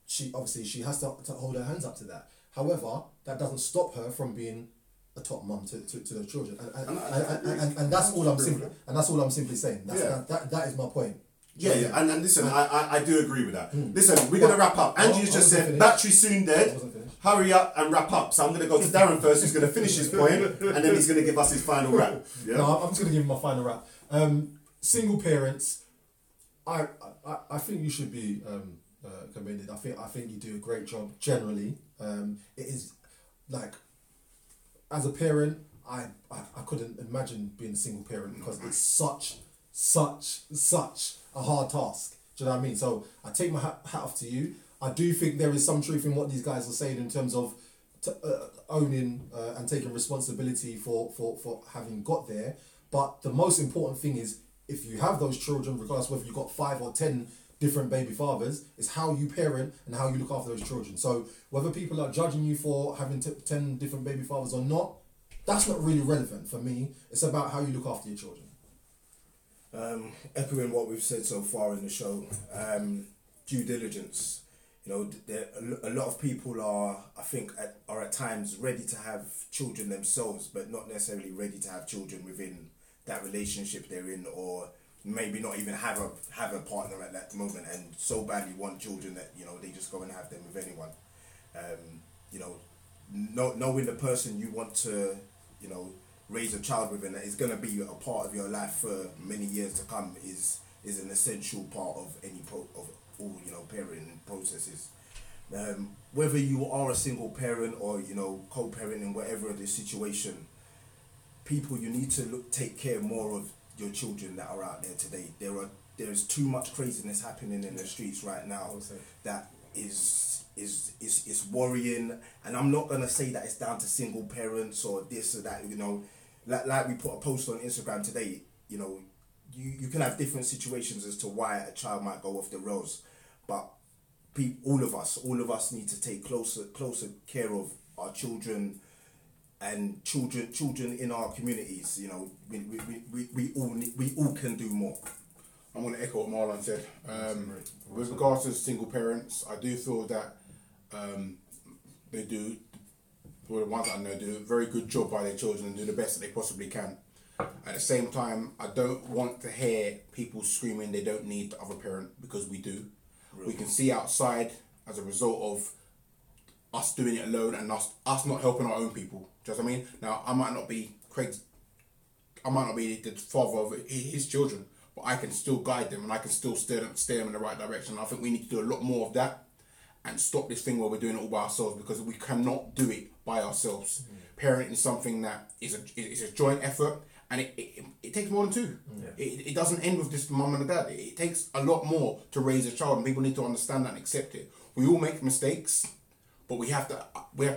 she has to hold her hands up to that. However, that doesn't stop her from being a top mum to the children, and that's all I'm simply saying. That is my point. Yeah. And listen, I do agree with that. Listen, we're gonna wrap up. Angie's just said battery soon dead. Hurry up and wrap up. So I'm gonna go to Darren first, who's gonna finish his point, and then he's gonna give us his final wrap. Yeah? No, I'm just gonna give him my final wrap. Single parents, I think you should be commended. I think you do a great job generally. It is like, as a parent, I couldn't imagine being a single parent because it's such a hard task. Do you know what I mean? So I take my hat off to you. I do think there is some truth in what these guys are saying in terms of owning and taking responsibility for having got there. But the most important thing is, if you have those children, regardless whether you've got 5 or 10 different baby fathers, is how you parent and how you look after those children. So whether people are judging you for having 10 different baby fathers or not, that's not really relevant for me. It's about how you look after your children. Echoing what we've said so far in the show, due diligence. You know, a lot of people are at times ready to have children themselves, but not necessarily ready to have children within that relationship they're in, or maybe not even have a partner at that moment, and so badly want children that, you know, they just go and have them with anyone. You know, knowing the person you want to, you know, raise a child with and that is going to be a part of your life for many years to come is an essential part of of all, you know, parenting processes. Whether you are a single parent or, you know, co-parenting, whatever the situation, people, you need to take care more of your children that are out there today. There's too much craziness happening in the streets right now that is worrying. And I'm not gonna say that it's down to single parents or this or that. You know, like we put a post on Instagram today. You know, you can have different situations as to why a child might go off the rails, but all of us need to take closer care of our children. And children in our communities, you know, we all can do more. I'm going to echo what Marlon said. With regards to single parents, I do feel that they do, for the ones that I know, do a very good job by their children and do the best that they possibly can. At the same time, I don't want to hear people screaming they don't need the other parent, because we do. Really? We can see outside as a result of us doing it alone and us not helping our own people. Do you know what I mean? Now, I might not be the father of his children, but I can still guide them and I can still steer them in the right direction. I think we need to do a lot more of that and stop this thing where we're doing it all by ourselves, because we cannot do it by ourselves. Parenting is something that is a joint effort, and it takes more than two. It doesn't end with just mum and dad. It takes a lot more to raise a child, and people need to understand that and accept it. We all make mistakes, but we have to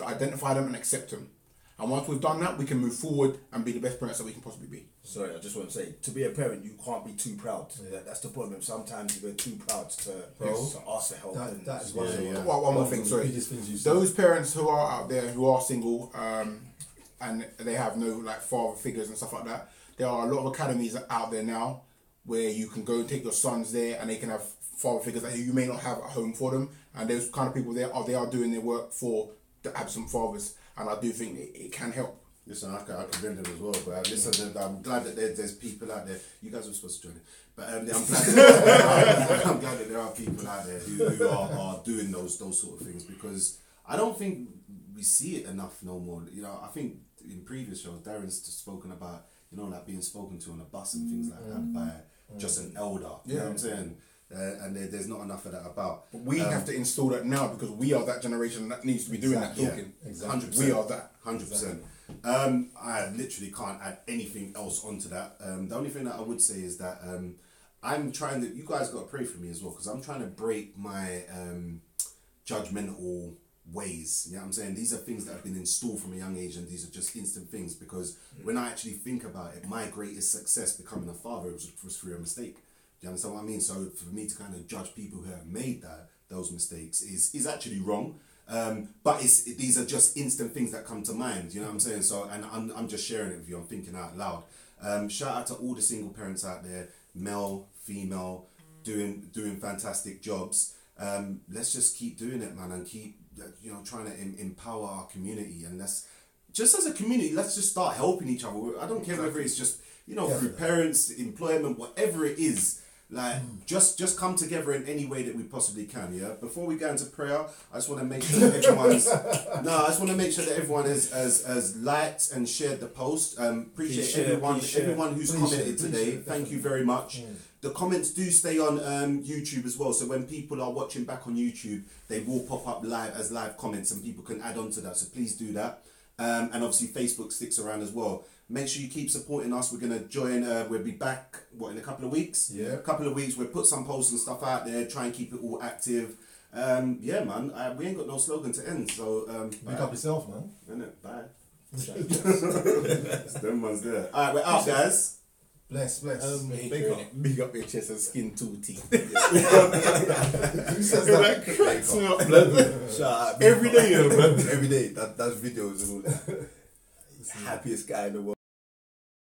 identify them and accept them. And once we've done that, we can move forward and be the best parents that we can possibly be. Sorry, I just want to say, to be a parent, you can't be too proud. That's the problem. Sometimes you're too proud to ask for help. That is one more thing, sorry. Those parents who are out there, who are single, and they have no like father figures and stuff like that, there are a lot of academies out there now where you can go and take your sons there and they can have father figures that you may not have at home for them. And those kind of people they are doing their work for the absent fathers. And I do think it can help. Listen, I commend them as well. But listen, I'm glad that there's people out there. You guys were supposed to join it, but I'm glad that there are people out there who are doing those sort of things, because I don't think we see it enough no more. You know, I think in previous shows, Darren's spoken about, you know, like being spoken to on a bus and things like that by just an elder. You know what I'm saying? And there's not enough of that about. But we have to install that now, because we are that generation that needs to be doing that talking. Yeah, exactly. 100%. We are that. 100%. I literally can't add anything else onto that. The only thing that I would say is that I'm trying to, you guys got to pray for me as well, because I'm trying to break my judgmental ways. You know what I'm saying? These are things that have been installed from a young age, and these are just instant things, because when I actually think about it, my greatest success becoming a father was through a mistake. Do you understand what I mean? So for me to kind of judge people who have made those mistakes is actually wrong. But these are just instant things that come to mind. You know what I'm saying? So, and I'm just sharing it with you. I'm thinking out loud. Shout out to all the single parents out there, male, female, doing fantastic jobs. let's just keep doing it, man, and keep trying to empower our community, and let's just as a community, let's just start helping each other. I don't care whether it's just through parents, employment, whatever it is. Like just come together in any way that we possibly can. Yeah. Before we go into prayer, I just want to make sure that everyone has liked and shared the post. Appreciate everyone who's commented today. Thank you very much. The comments do stay on YouTube as well. So when people are watching back on YouTube, they will pop up live comments, and people can add on to that. So please do that. And obviously Facebook sticks around as well. Make sure you keep supporting us. We're going to join, we'll be back, in a couple of weeks? Yeah. A couple of weeks, we'll put some posts and stuff out there, try and keep it all active. Yeah, man, we ain't got no slogan to end, so... Make up yourself, man. Innit? Bye. Them ones there. Alright, we're out, guys. Bless. Big up your chest and skin 2 teeth. Who says that? Cracks me up, blood. Shout out, Every day, man. Every day. That's videos and all that. He's the happiest guy in the world.